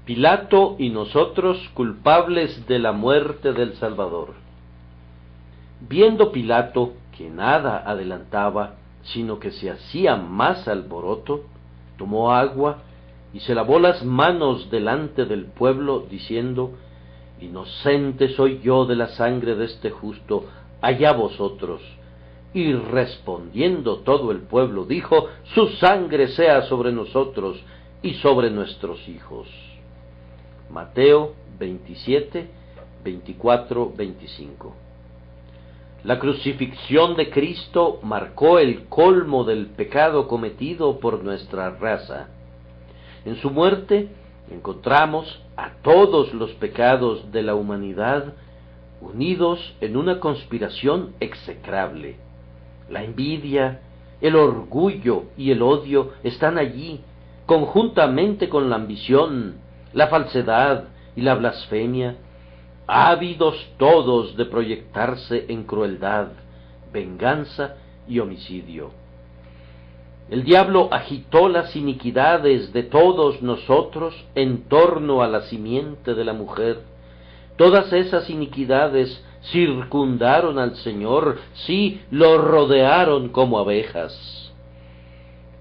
Pilato y nosotros culpables de la muerte del Salvador. Viendo Pilato que nada adelantaba, sino que se hacía más alboroto, tomó agua y se lavó las manos delante del pueblo, diciendo: Inocente soy yo de la sangre de este justo, allá vosotros. Y respondiendo todo el pueblo, dijo: Su sangre sea sobre nosotros y sobre nuestros hijos. Mateo 27, 24, 25. La crucifixión de Cristo marcó el colmo del pecado cometido por nuestra raza. En su muerte encontramos a todos los pecados de la humanidad unidos en una conspiración execrable. La envidia, el orgullo y el odio están allí, conjuntamente con la ambición, la falsedad y la blasfemia, ávidos todos de proyectarse en crueldad, venganza y homicidio. El diablo agitó las iniquidades de todos nosotros en torno a la simiente de la mujer. Todas esas iniquidades circundaron al Señor, sí, lo rodearon como abejas.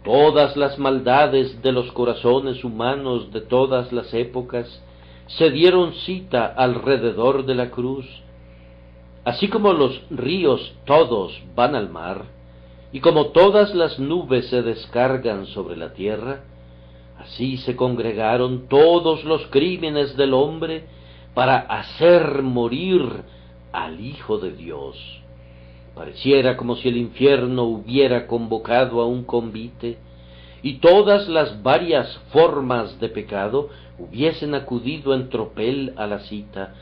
Todas las maldades de los corazones humanos de todas las épocas se dieron cita alrededor de la cruz. Así como los ríos todos van al mar, y como todas las nubes se descargan sobre la tierra, así se congregaron todos los crímenes del hombre para hacer morir al Hijo de Dios. Pareciera como si el infierno hubiera convocado a un convite, y todas las varias formas de pecado hubiesen acudido en tropel a la cita.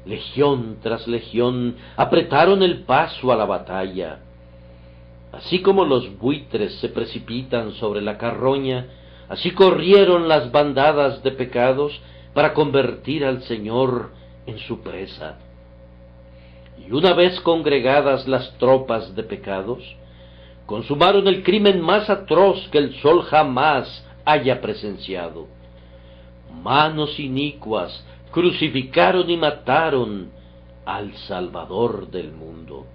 Legión tras legión apretaron el paso a la batalla. Así como los buitres se precipitan sobre la carroña, así corrieron las bandadas de pecados para convertir al Señor en su presa. Y una vez congregadas las tropas de pecados, consumaron el crimen más atroz que el sol jamás haya presenciado. Manos inicuas crucificaron y mataron al Salvador del mundo.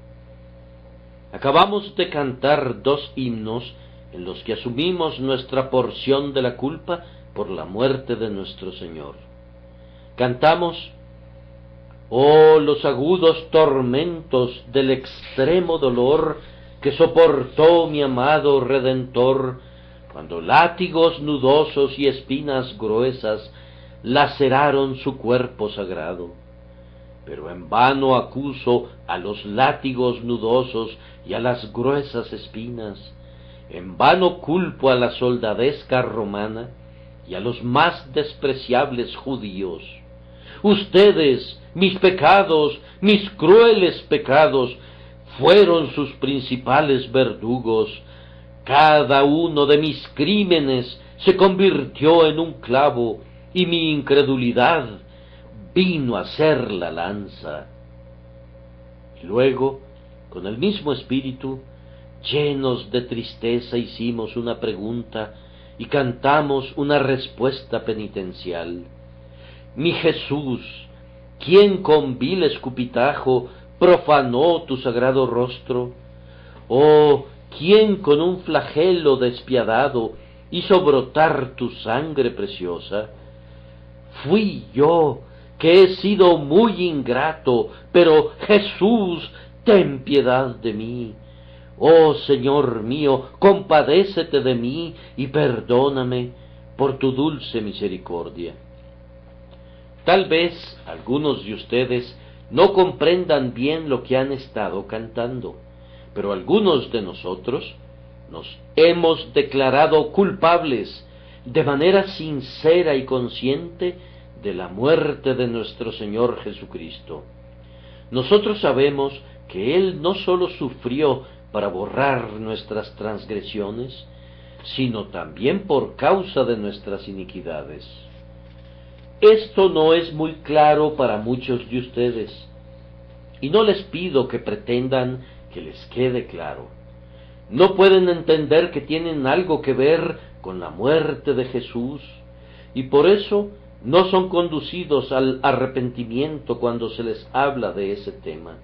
Acabamos de cantar dos himnos en los que asumimos nuestra porción de la culpa por la muerte de nuestro Señor. Cantamos: Oh, los agudos tormentos del extremo dolor que soportó mi amado Redentor, cuando látigos nudosos y espinas gruesas laceraron su cuerpo sagrado. Pero en vano acuso a los látigos nudosos y a las gruesas espinas, en vano culpo a la soldadesca romana y a los más despreciables judíos. Ustedes, mis pecados, mis crueles pecados, fueron sus principales verdugos. Cada uno de mis crímenes se convirtió en un clavo, y mi incredulidad vino a ser la lanza. Y luego, con el mismo espíritu, llenos de tristeza, hicimos una pregunta y cantamos una respuesta penitencial. Mi Jesús, ¿quién con vil escupitajo profanó tu sagrado rostro? Oh, ¿quién con un flagelo despiadado hizo brotar tu sangre preciosa? Fui yo, que he sido muy ingrato, pero Jesús, ten piedad de mí. Oh Señor mío, compadécete de mí y perdóname por tu dulce misericordia. Tal vez algunos de ustedes no comprendan bien lo que han estado cantando, pero algunos de nosotros nos hemos declarado culpables de manera sincera y consciente de la muerte de nuestro Señor Jesucristo. Nosotros sabemos que Él no sólo sufrió para borrar nuestras transgresiones, sino también por causa de nuestras iniquidades. Esto no es muy claro para muchos de ustedes, y no les pido que pretendan que les quede claro. No pueden entender que tienen algo que ver con la muerte de Jesús, y por eso no son conducidos al arrepentimiento cuando se les habla de ese tema.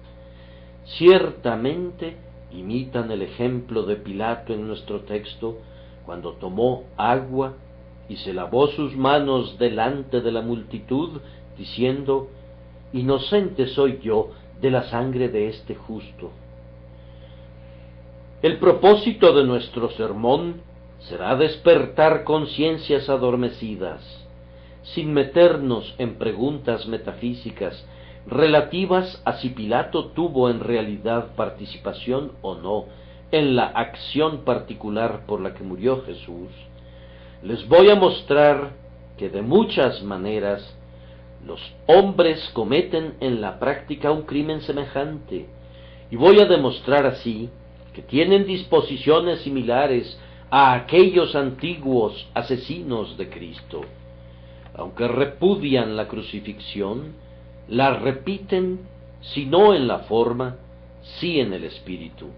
Ciertamente imitan el ejemplo de Pilato en nuestro texto, cuando tomó agua y se lavó sus manos delante de la multitud, diciendo: inocente soy yo de la sangre de este justo. El propósito de nuestro sermón será despertar conciencias adormecidas, sin meternos en preguntas metafísicas relativas a si Pilato tuvo en realidad participación o no en la acción particular por la que murió Jesús. Les voy a mostrar que de muchas maneras los hombres cometen en la práctica un crimen semejante, y voy a demostrar así que tienen disposiciones similares a aquellos antiguos asesinos de Cristo. Aunque repudian la crucifixión, la repiten, si no en la forma, sí en el espíritu.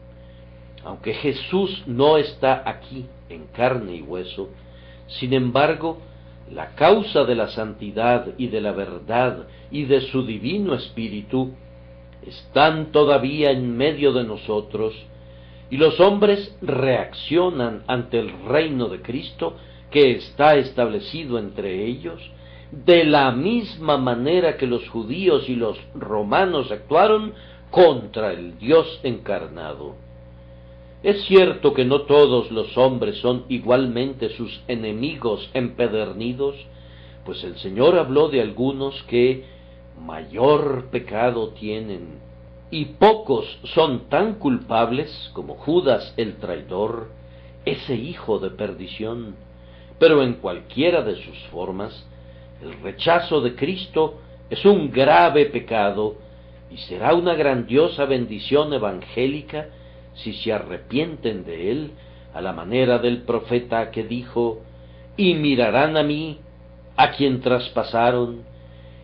Aunque Jesús no está aquí en carne y hueso, sin embargo, la causa de la santidad y de la verdad y de su divino espíritu están todavía en medio de nosotros, y los hombres reaccionan ante el reino de Cristo que está establecido entre ellos, de la misma manera que los judíos y los romanos actuaron contra el Dios encarnado. Es cierto que no todos los hombres son igualmente sus enemigos empedernidos, pues el Señor habló de algunos que mayor pecado tienen, y pocos son tan culpables como Judas el traidor, ese hijo de perdición. Pero en cualquiera de sus formas, el rechazo de Cristo es un grave pecado, y será una grandiosa bendición evangélica si se arrepienten de él, a la manera del profeta que dijo: y mirarán a mí, a quien traspasaron,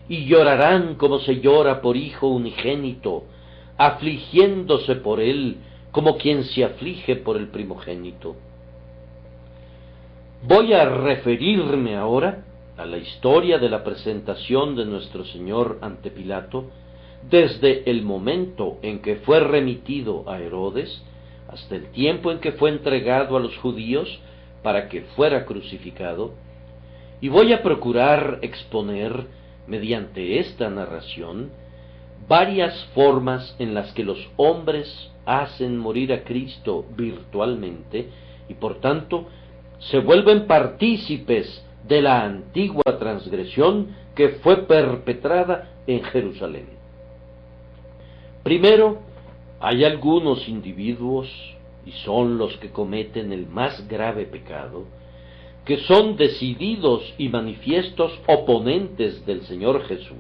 y llorarán como se llora por hijo unigénito, afligiéndose por él como quien se aflige por el primogénito. Voy a referirme ahora a la historia de la presentación de nuestro Señor ante Pilato, desde el momento en que fue remitido a Herodes, hasta el tiempo en que fue entregado a los judíos para que fuera crucificado, y voy a procurar exponer, mediante esta narración, varias formas en las que los hombres hacen morir a Cristo virtualmente, y por tanto se vuelven partícipes de la antigua transgresión que fue perpetrada en Jerusalén. Primero, hay algunos individuos, y son los que cometen el más grave pecado, que son decididos y manifiestos oponentes del Señor Jesús.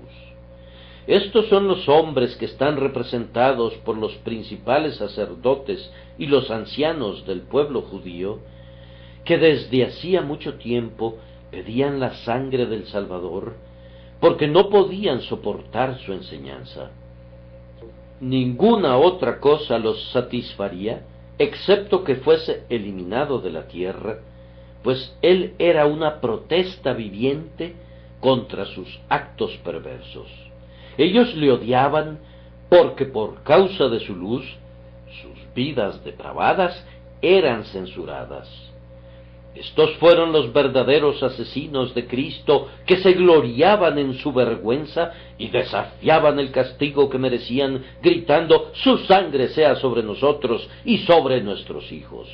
Estos son los hombres que están representados por los principales sacerdotes y los ancianos del pueblo judío, que desde hacía mucho tiempo pedían la sangre del Salvador, porque no podían soportar su enseñanza. Ninguna otra cosa los satisfaría, excepto que fuese eliminado de la tierra, pues él era una protesta viviente contra sus actos perversos. Ellos le odiaban porque por causa de su luz, sus vidas depravadas eran censuradas. Estos fueron los verdaderos asesinos de Cristo, que se gloriaban en su vergüenza y desafiaban el castigo que merecían, gritando: su sangre sea sobre nosotros y sobre nuestros hijos.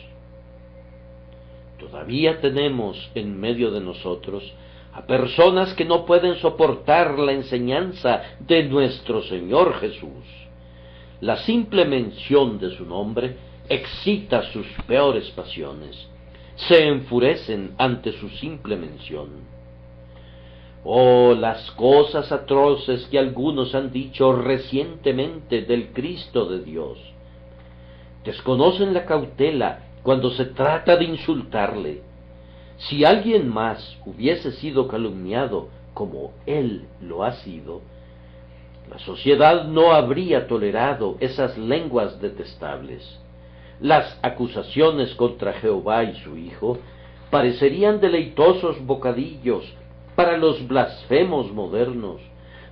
Todavía tenemos en medio de nosotros a personas que no pueden soportar la enseñanza de nuestro Señor Jesús. La simple mención de su nombre excita sus peores pasiones. Se enfurecen ante su simple mención. Oh, las cosas atroces que algunos han dicho recientemente del Cristo de Dios. Desconocen la cautela cuando se trata de insultarle. Si alguien más hubiese sido calumniado como él lo ha sido, la sociedad no habría tolerado esas lenguas detestables. Las acusaciones contra Jehová y su Hijo parecerían deleitosos bocadillos para los blasfemos modernos,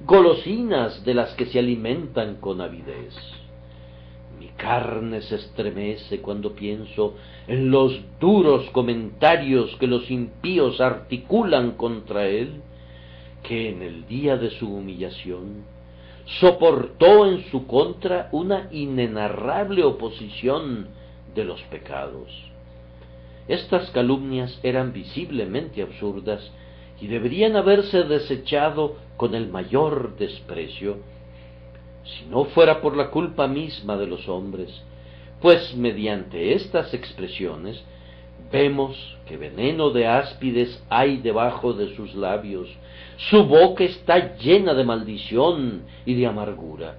golosinas de las que se alimentan con avidez. Mi carne se estremece cuando pienso en los duros comentarios que los impíos articulan contra él, que en el día de su humillación soportó en su contra una inenarrable oposición de los pecados. Estas calumnias eran visiblemente absurdas y deberían haberse desechado con el mayor desprecio, si no fuera por la culpa misma de los hombres, pues mediante estas expresiones vemos que veneno de áspides hay debajo de sus labios, su boca está llena de maldición y de amargura.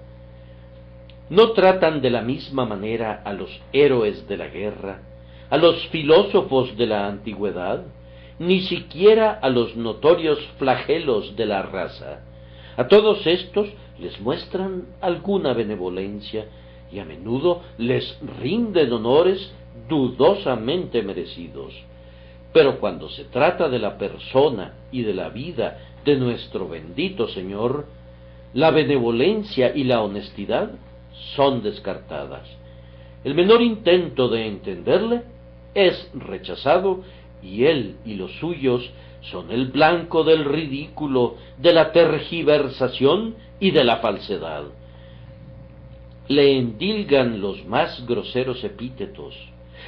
No tratan de la misma manera a los héroes de la guerra, a los filósofos de la antigüedad, ni siquiera a los notorios flagelos de la raza. A todos estos les muestran alguna benevolencia y a menudo les rinden honores dudosamente merecidos. Pero cuando se trata de la persona y de la vida de nuestro bendito Señor, la benevolencia y la honestidad son descartadas. El menor intento de entenderle es rechazado y él y los suyos son el blanco del ridículo, de la tergiversación y de la falsedad. Le endilgan los más groseros epítetos,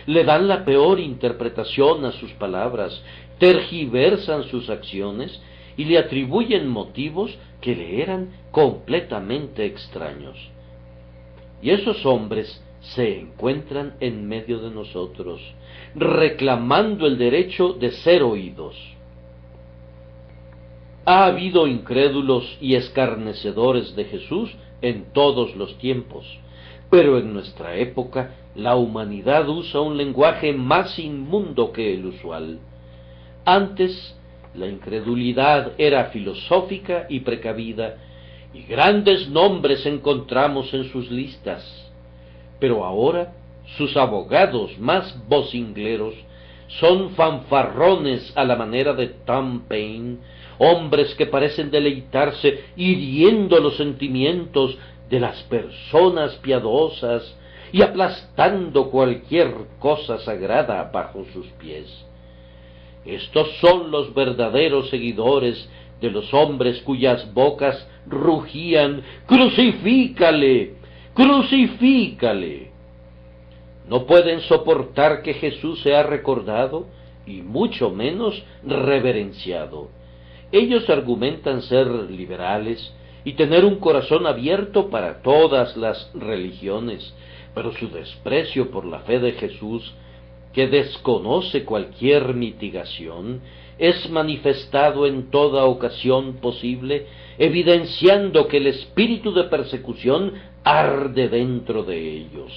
le dan la peor interpretación a sus palabras, tergiversan sus acciones y le atribuyen motivos que le eran completamente extraños. Y esos hombres se encuentran en medio de nosotros, reclamando el derecho de ser oídos. Ha habido incrédulos y escarnecedores de Jesús en todos los tiempos, pero en nuestra época la humanidad usa un lenguaje más inmundo que el usual. Antes, la incredulidad era filosófica y precavida, y grandes nombres encontramos en sus listas, pero ahora sus abogados más vocingleros son fanfarrones a la manera de Tom Paine, hombres que parecen deleitarse hiriendo los sentimientos de las personas piadosas y aplastando cualquier cosa sagrada bajo sus pies. Estos son los verdaderos seguidores de los hombres cuyas bocas rugían: «¡Crucifícale! ¡Crucifícale!». No pueden soportar que Jesús sea recordado y mucho menos reverenciado. Ellos argumentan ser liberales y tener un corazón abierto para todas las religiones, pero su desprecio por la fe de Jesús, que desconoce cualquier mitigación, es manifestado en toda ocasión posible, evidenciando que el espíritu de persecución arde dentro de ellos.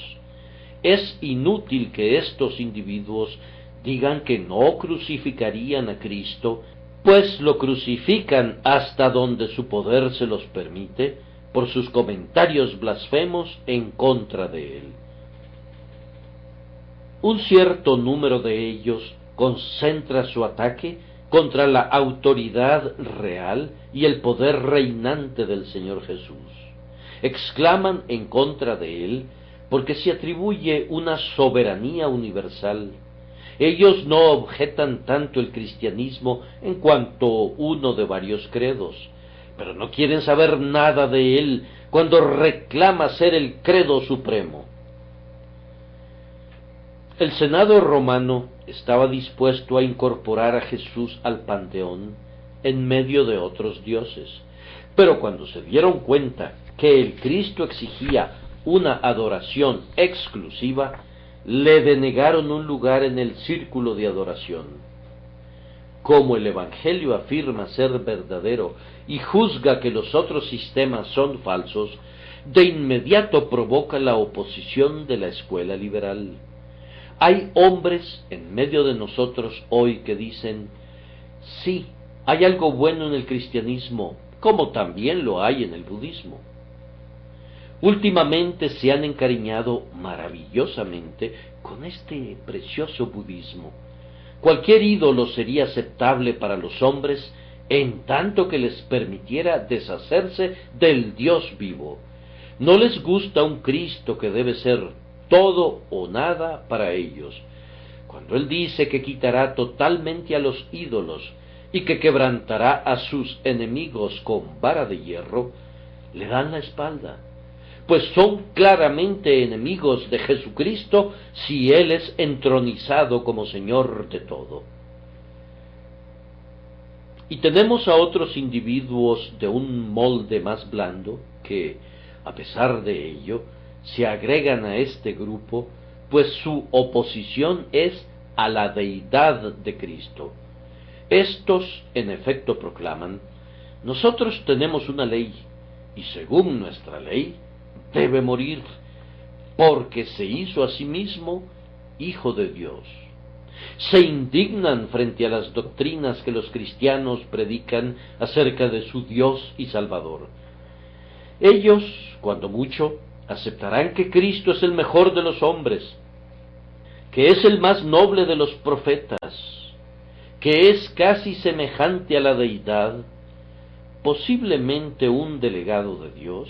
Es inútil que estos individuos digan que no crucificarían a Cristo, pues lo crucifican hasta donde su poder se los permite, por sus comentarios blasfemos en contra de él. Un cierto número de ellos concentra su ataque contra la autoridad real y el poder reinante del Señor Jesús. Exclaman en contra de él porque se atribuye una soberanía universal. Ellos no objetan tanto el cristianismo en cuanto uno de varios credos, pero no quieren saber nada de él cuando reclama ser el credo supremo. El Senado romano estaba dispuesto a incorporar a Jesús al panteón en medio de otros dioses, pero cuando se dieron cuenta que el Cristo exigía una adoración exclusiva, le denegaron un lugar en el círculo de adoración. Como el Evangelio afirma ser verdadero y juzga que los otros sistemas son falsos, de inmediato provoca la oposición de la escuela liberal. Hay hombres en medio de nosotros hoy que dicen: sí, hay algo bueno en el cristianismo, como también lo hay en el budismo. Últimamente se han encariñado maravillosamente con este precioso budismo. Cualquier ídolo sería aceptable para los hombres en tanto que les permitiera deshacerse del Dios vivo. No les gusta un Cristo que debe ser todo o nada para ellos. Cuando Él dice que quitará totalmente a los ídolos y que quebrantará a sus enemigos con vara de hierro, le dan la espalda, pues son claramente enemigos de Jesucristo si Él es entronizado como Señor de todo. Y tenemos a otros individuos de un molde más blando que, a pesar de ello, se agregan a este grupo, pues su oposición es a la deidad de Cristo. Estos, en efecto, proclaman: nosotros tenemos una ley, y según nuestra ley, debe morir, porque se hizo a sí mismo Hijo de Dios. Se indignan frente a las doctrinas que los cristianos predican acerca de su Dios y Salvador. Ellos, cuando mucho, aceptarán que Cristo es el mejor de los hombres, que es el más noble de los profetas, que es casi semejante a la deidad, posiblemente un delegado de Dios,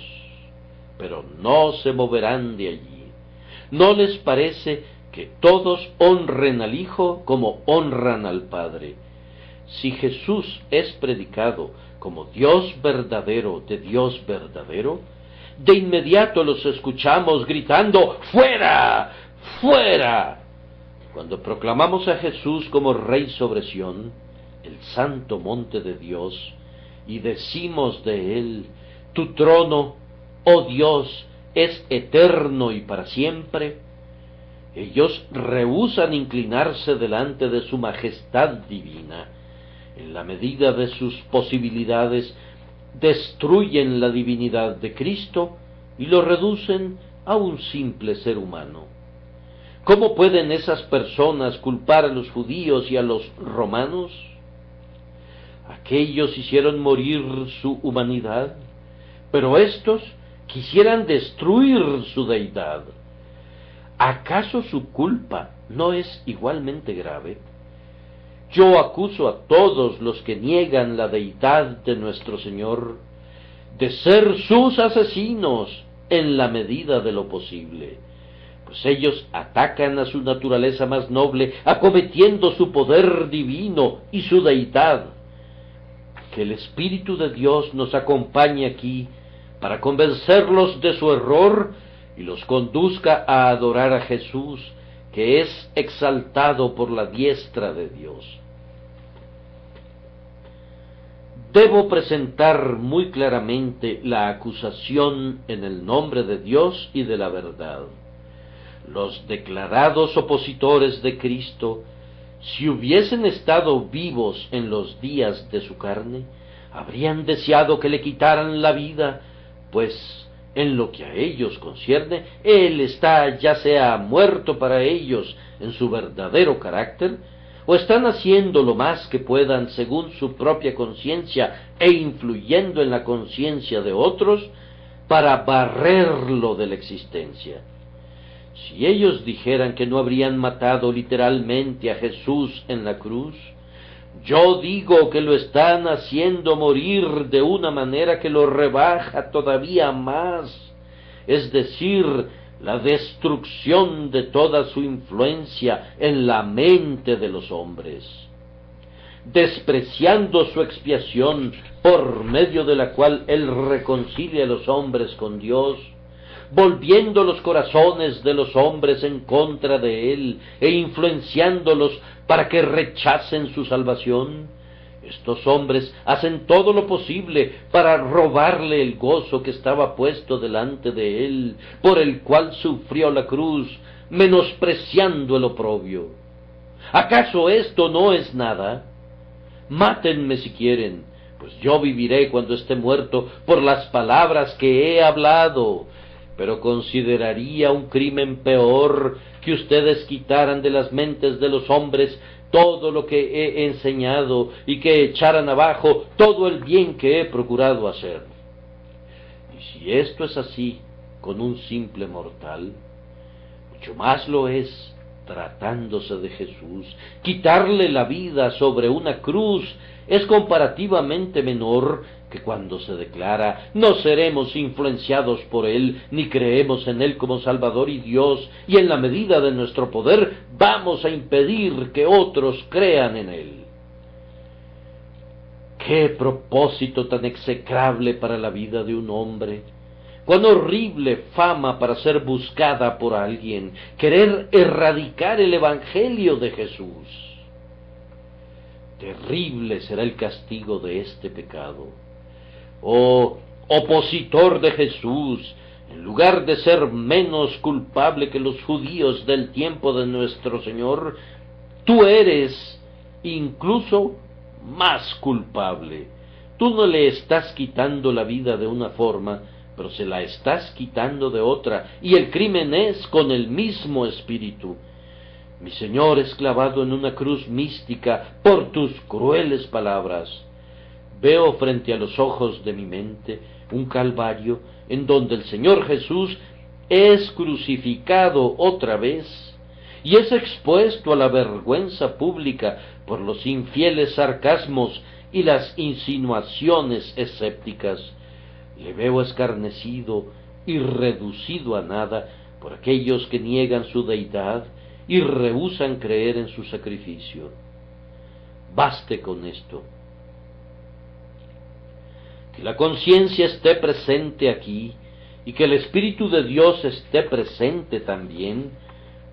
pero no se moverán de allí. ¿No les parece que todos honren al Hijo como honran al Padre? Si Jesús es predicado como Dios verdadero de Dios verdadero, de inmediato los escuchamos gritando: ¡fuera! ¡Fuera! Cuando proclamamos a Jesús como Rey sobre Sión, el santo monte de Dios, y decimos de Él: tu trono, oh Dios, es eterno y para siempre, ellos rehúsan inclinarse delante de su majestad divina. En la medida de sus posibilidades, destruyen la divinidad de Cristo y lo reducen a un simple ser humano. ¿Cómo pueden esas personas culpar a los judíos y a los romanos? Aquellos hicieron morir su humanidad, pero estos quisieran destruir su deidad. ¿Acaso su culpa no es igualmente grave? Yo acuso a todos los que niegan la deidad de nuestro Señor de ser sus asesinos en la medida de lo posible, pues ellos atacan a su naturaleza más noble, acometiendo su poder divino y su deidad. Que el Espíritu de Dios nos acompañe aquí para convencerlos de su error y los conduzca a adorar a Jesús, que es exaltado por la diestra de Dios. Debo presentar muy claramente la acusación en el nombre de Dios y de la verdad. Los declarados opositores de Cristo, si hubiesen estado vivos en los días de su carne, habrían deseado que le quitaran la vida, pues en lo que a ellos concierne, Él está ya sea muerto para ellos en su verdadero carácter, o están haciendo lo más que puedan según su propia conciencia e influyendo en la conciencia de otros para barrerlo de la existencia. Si ellos dijeran que no habrían matado literalmente a Jesús en la cruz, yo digo que lo están haciendo morir de una manera que lo rebaja todavía más, es decir, la destrucción de toda su influencia en la mente de los hombres, despreciando su expiación por medio de la cual Él reconcilia a los hombres con Dios, volviendo los corazones de los hombres en contra de Él e influenciándolos para que rechacen su salvación. Estos hombres hacen todo lo posible para robarle el gozo que estaba puesto delante de Él, por el cual sufrió la cruz, menospreciando el oprobio. ¿Acaso esto no es nada? Mátenme si quieren, pues yo viviré cuando esté muerto por las palabras que he hablado. Pero consideraría un crimen peor que ustedes quitaran de las mentes de los hombres todo lo que he enseñado y que echaran abajo todo el bien que he procurado hacer. Y si esto es así con un simple mortal, mucho más lo es tratándose de Jesús, quitarle la vida sobre una cruz es comparativamente menor que cuando se declara: no seremos influenciados por Él, ni creemos en Él como Salvador y Dios, y en la medida de nuestro poder vamos a impedir que otros crean en Él. ¡Qué propósito tan execrable para la vida de un hombre! ¡Cuán horrible fama para ser buscada por alguien! Querer erradicar el Evangelio de Jesús. Terrible será el castigo de este pecado. Oh, opositor de Jesús, en lugar de ser menos culpable que los judíos del tiempo de nuestro Señor, tú eres incluso más culpable. Tú no le estás quitando la vida de una forma, pero se la estás quitando de otra, y el crimen es con el mismo espíritu. Mi Señor es clavado en una cruz mística por tus crueles palabras. Veo frente a los ojos de mi mente un calvario en donde el Señor Jesús es crucificado otra vez y es expuesto a la vergüenza pública por los infieles sarcasmos y las insinuaciones escépticas. Le veo escarnecido y reducido a nada por aquellos que niegan su deidad y rehúsan creer en su sacrificio. Baste con esto. Que la conciencia esté presente aquí y que el Espíritu de Dios esté presente también,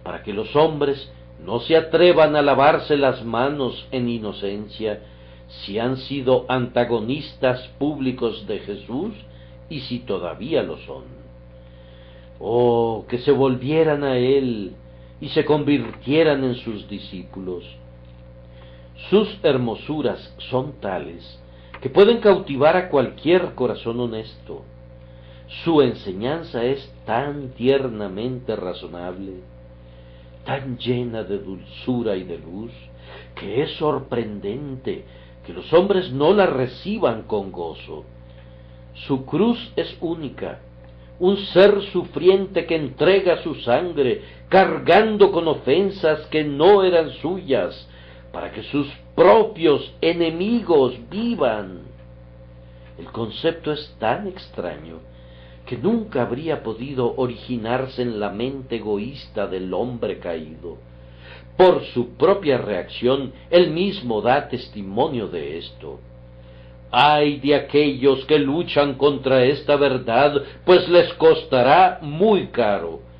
para que los hombres no se atrevan a lavarse las manos en inocencia si han sido antagonistas públicos de Jesús y si todavía lo son. Oh, que se volvieran a Él y se convirtieran en sus discípulos. Sus hermosuras son tales que pueden cautivar a cualquier corazón honesto. Su enseñanza es tan tiernamente razonable, tan llena de dulzura y de luz, que es sorprendente que los hombres no la reciban con gozo. Su cruz es única, un ser sufriente que entrega su sangre, cargando con ofensas que no eran suyas, para que sus propios enemigos vivan. El concepto es tan extraño que nunca habría podido originarse en la mente egoísta del hombre caído. Por su propia reacción, él mismo da testimonio de esto. ¡Ay de aquellos que luchan contra esta verdad, pues les costará muy caro!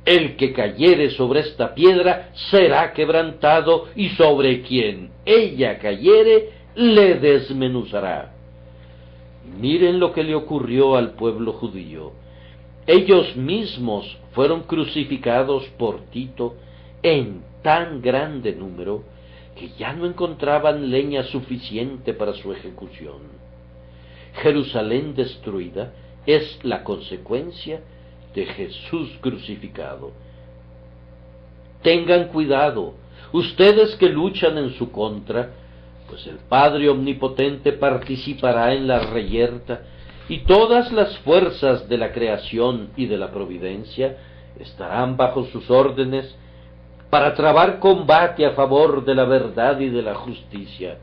El que cayere sobre esta piedra será quebrantado, y sobre quien ella cayere le desmenuzará. Miren lo que le ocurrió al pueblo judío. Ellos mismos fueron crucificados por Tito en tan grande número que ya no encontraban leña suficiente para su ejecución. Jerusalén destruida es la consecuencia de Jesús crucificado. Tengan cuidado, ustedes que luchan en su contra, pues el Padre Omnipotente participará en la reyerta, y todas las fuerzas de la creación y de la providencia estarán bajo sus órdenes para trabar combate a favor de la verdad y de la justicia.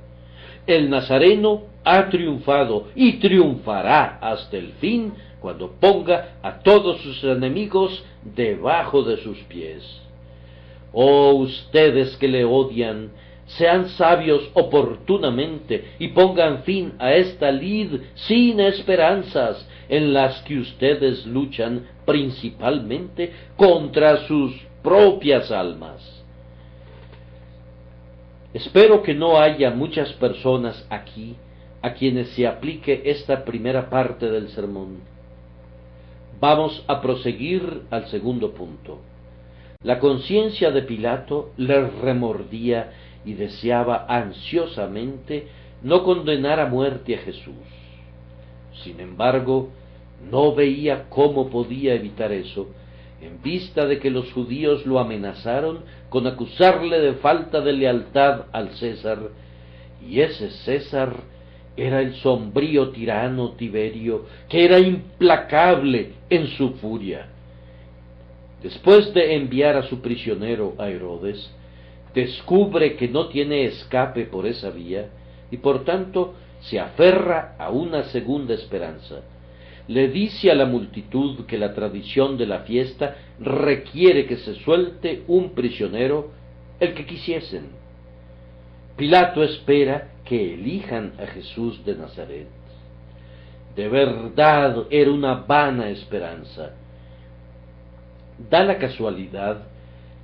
El Nazareno ha triunfado y triunfará hasta el fin, cuando ponga a todos sus enemigos debajo de sus pies. Oh, ustedes que le odian, sean sabios oportunamente y pongan fin a esta lid sin esperanzas, en las que ustedes luchan principalmente contra sus propias almas. Espero que no haya muchas personas aquí a quienes se aplique esta primera parte del sermón. Vamos a proseguir al segundo punto. La conciencia de Pilato le remordía y deseaba ansiosamente no condenar a muerte a Jesús. Sin embargo, no veía cómo podía evitar eso, en vista de que los judíos lo amenazaron con acusarle de falta de lealtad al César, y ese César era el sombrío tirano Tiberio, que era implacable en su furia. Después de enviar a su prisionero a Herodes, descubre que no tiene escape por esa vía y por tanto se aferra a una segunda esperanza. Le dice a la multitud que la tradición de la fiesta requiere que se suelte un prisionero, el que quisiesen. Pilato espera que elijan a Jesús de Nazaret. De verdad era una vana esperanza. Da la casualidad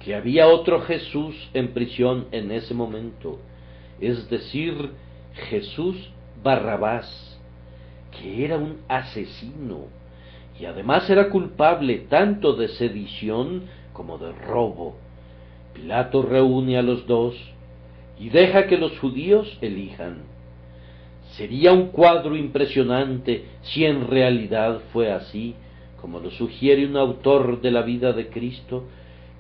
que había otro Jesús en prisión en ese momento, es decir, Jesús Barrabás, que era un asesino y además era culpable tanto de sedición como de robo. Pilato reúne a los dos y deja que los judíos elijan. Sería un cuadro impresionante si en realidad fue así, como lo sugiere un autor de la vida de Cristo,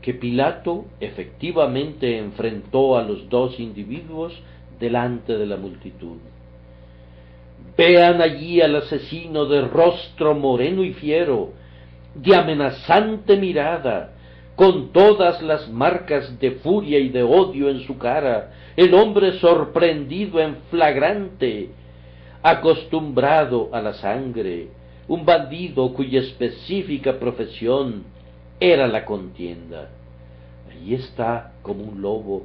que Pilato efectivamente enfrentó a los dos individuos delante de la multitud. Vean allí al asesino de rostro moreno y fiero, de amenazante mirada, con todas las marcas de furia y de odio en su cara, el hombre sorprendido en flagrante, acostumbrado a la sangre, un bandido cuya específica profesión era la contienda. Allí está como un lobo,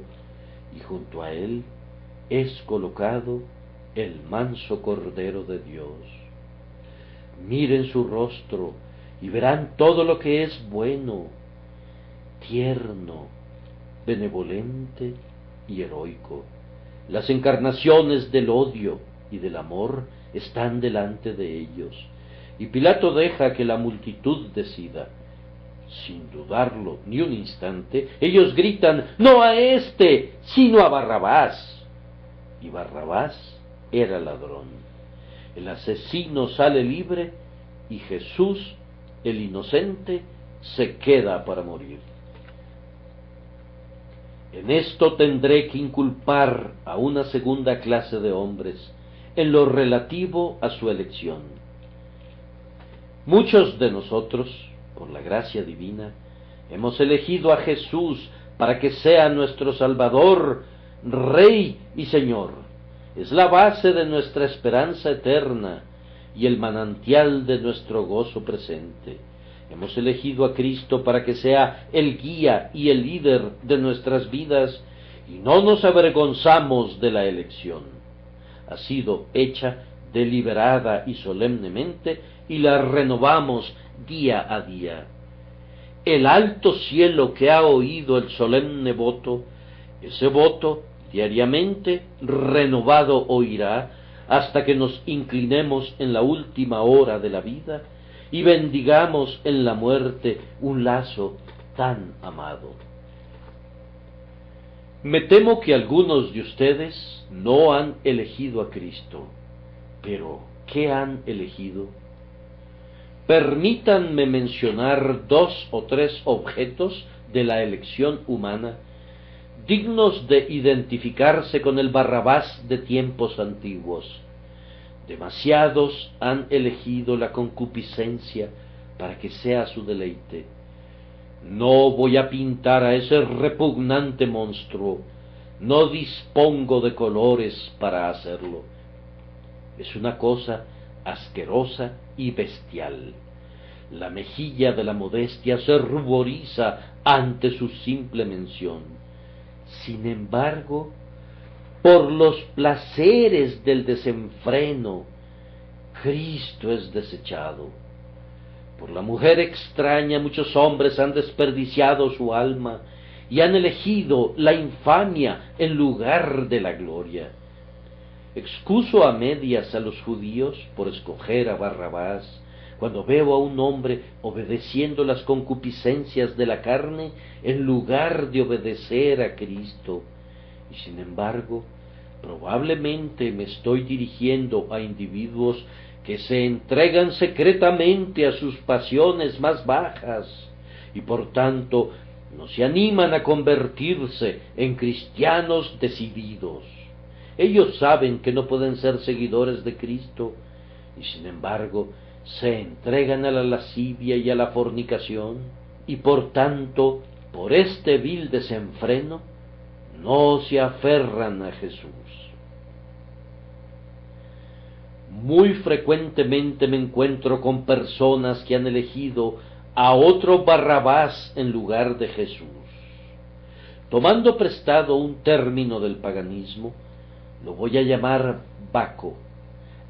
y junto a él es colocado el manso Cordero de Dios. Miren su rostro y verán todo lo que es bueno, tierno, benevolente y heroico. Las encarnaciones del odio y del amor están delante de ellos, y Pilato deja que la multitud decida. Sin dudarlo ni un instante, ellos gritan: «¡No a éste, sino a Barrabás!». Y Barrabás era ladrón. El asesino sale libre y Jesús, el inocente, se queda para morir. En esto tendré que inculpar a una segunda clase de hombres en lo relativo a su elección. Muchos de nosotros, por la gracia divina, hemos elegido a Jesús para que sea nuestro Salvador, Rey y Señor. Es la base de nuestra esperanza eterna y el manantial de nuestro gozo presente. Hemos elegido a Cristo para que sea el guía y el líder de nuestras vidas, y no nos avergonzamos de la elección. Ha sido hecha deliberada y solemnemente, y la renovamos día a día. El alto cielo que ha oído el solemne voto, ese voto diariamente renovado oirá hasta que nos inclinemos en la última hora de la vida y bendigamos en la muerte un lazo tan amado. Me temo que algunos de ustedes no han elegido a Cristo, pero ¿qué han elegido? Permítanme mencionar 2 o 3 objetos de la elección humana, dignos de identificarse con el Barrabás de tiempos antiguos. Demasiados han elegido la concupiscencia para que sea su deleite. No voy a pintar a ese repugnante monstruo, no dispongo de colores para hacerlo. Es una cosa asquerosa y bestial. La mejilla de la modestia se ruboriza ante su simple mención. Sin embargo, por los placeres del desenfreno, Cristo es desechado. Por la mujer extraña muchos hombres han desperdiciado su alma y han elegido la infamia en lugar de la gloria. Excuso a medias a los judíos por escoger a Barrabás cuando veo a un hombre obedeciendo las concupiscencias de la carne en lugar de obedecer a Cristo. Y sin embargo, probablemente me estoy dirigiendo a individuos que se entregan secretamente a sus pasiones más bajas y por tanto no se animan a convertirse en cristianos decididos. Ellos saben que no pueden ser seguidores de Cristo y sin embargo se entregan a la lascivia y a la fornicación. y por tanto, por este vil desenfreno, no se aferran a Jesús. Muy frecuentemente me encuentro con personas que han elegido a otro Barrabás en lugar de Jesús. Tomando prestado un término del paganismo, lo voy a llamar Baco.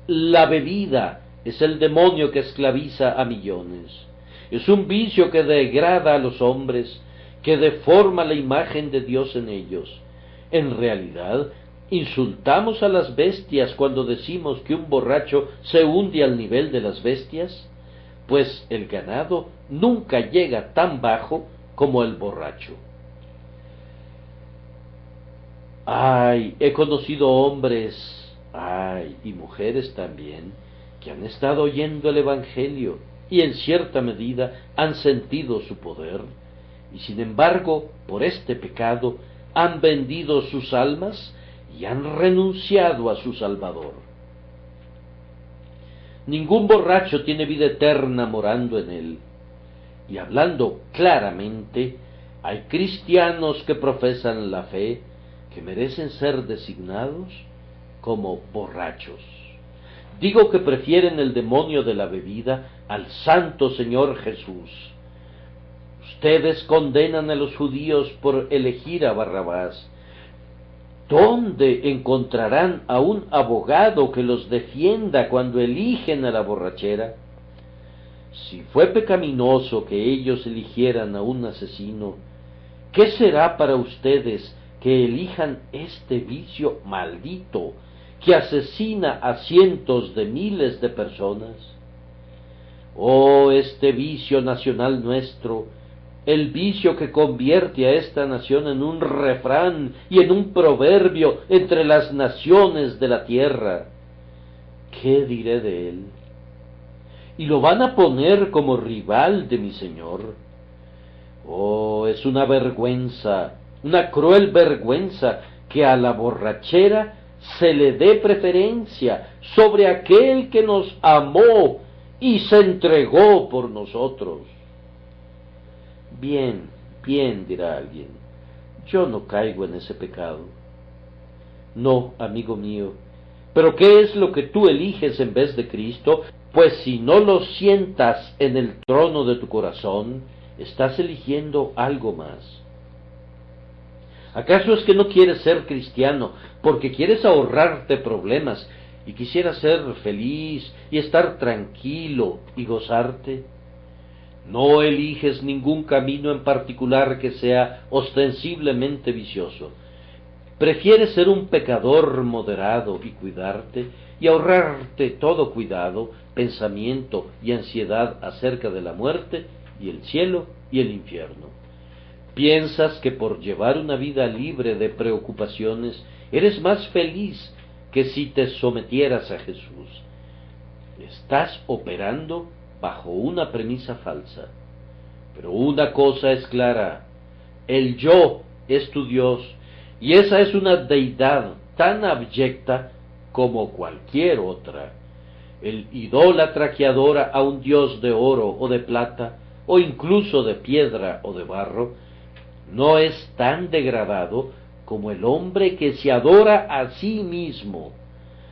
La bebida es el demonio que esclaviza a millones. Es un vicio que degrada a los hombres, que deforma la imagen de Dios en ellos. En realidad, ¿insultamos a las bestias cuando decimos que un borracho se hunde al nivel de las bestias? Pues el ganado nunca llega tan bajo como el borracho. Ay, he conocido hombres, y mujeres también, que han estado oyendo el Evangelio y en cierta medida han sentido su poder, y sin embargo, por este pecado, han vendido sus almas y han renunciado a su Salvador. Ningún borracho tiene vida eterna morando en él. Y hablando claramente, hay cristianos que profesan la fe, que merecen ser designados como borrachos. Digo que prefieren el demonio de la bebida al Santo Señor Jesús. Ustedes condenan a los judíos por elegir a Barrabás. ¿Dónde encontrarán a un abogado que los defienda cuando eligen a la borrachera? Si fue pecaminoso que ellos eligieran a un asesino, ¿qué será para ustedes que elijan este vicio maldito que asesina a cientos de miles de personas? Oh, este vicio nacional nuestro, el vicio que convierte a esta nación en un refrán y en un proverbio entre las naciones de la tierra. ¿Qué diré de él? Y lo van a poner como rival de mi Señor. Oh, es una vergüenza, una cruel vergüenza que a la borrachera se le dé preferencia sobre aquel que nos amó y se entregó por nosotros. Bien, bien, dirá alguien, yo no caigo en ese pecado. No, amigo mío, pero ¿qué es lo que tú eliges en vez de Cristo? Pues si no lo sientas en el trono de tu corazón, estás eligiendo algo más. ¿Acaso es que no quieres ser cristiano porque quieres ahorrarte problemas y quisieras ser feliz y estar tranquilo y gozarte? No eliges ningún camino en particular que sea ostensiblemente vicioso. Prefieres ser un pecador moderado y cuidarte y ahorrarte todo cuidado, pensamiento y ansiedad acerca de la muerte y el cielo y el infierno. Piensas que por llevar una vida libre de preocupaciones eres más feliz que si te sometieras a Jesús. Estás operando bajo una premisa falsa. Pero una cosa es clara, el yo es tu Dios, y esa es una deidad tan abyecta como cualquier otra. El idólatra que adora a un dios de oro o de plata, o incluso de piedra o de barro, no es tan degradado como el hombre que se adora a sí mismo.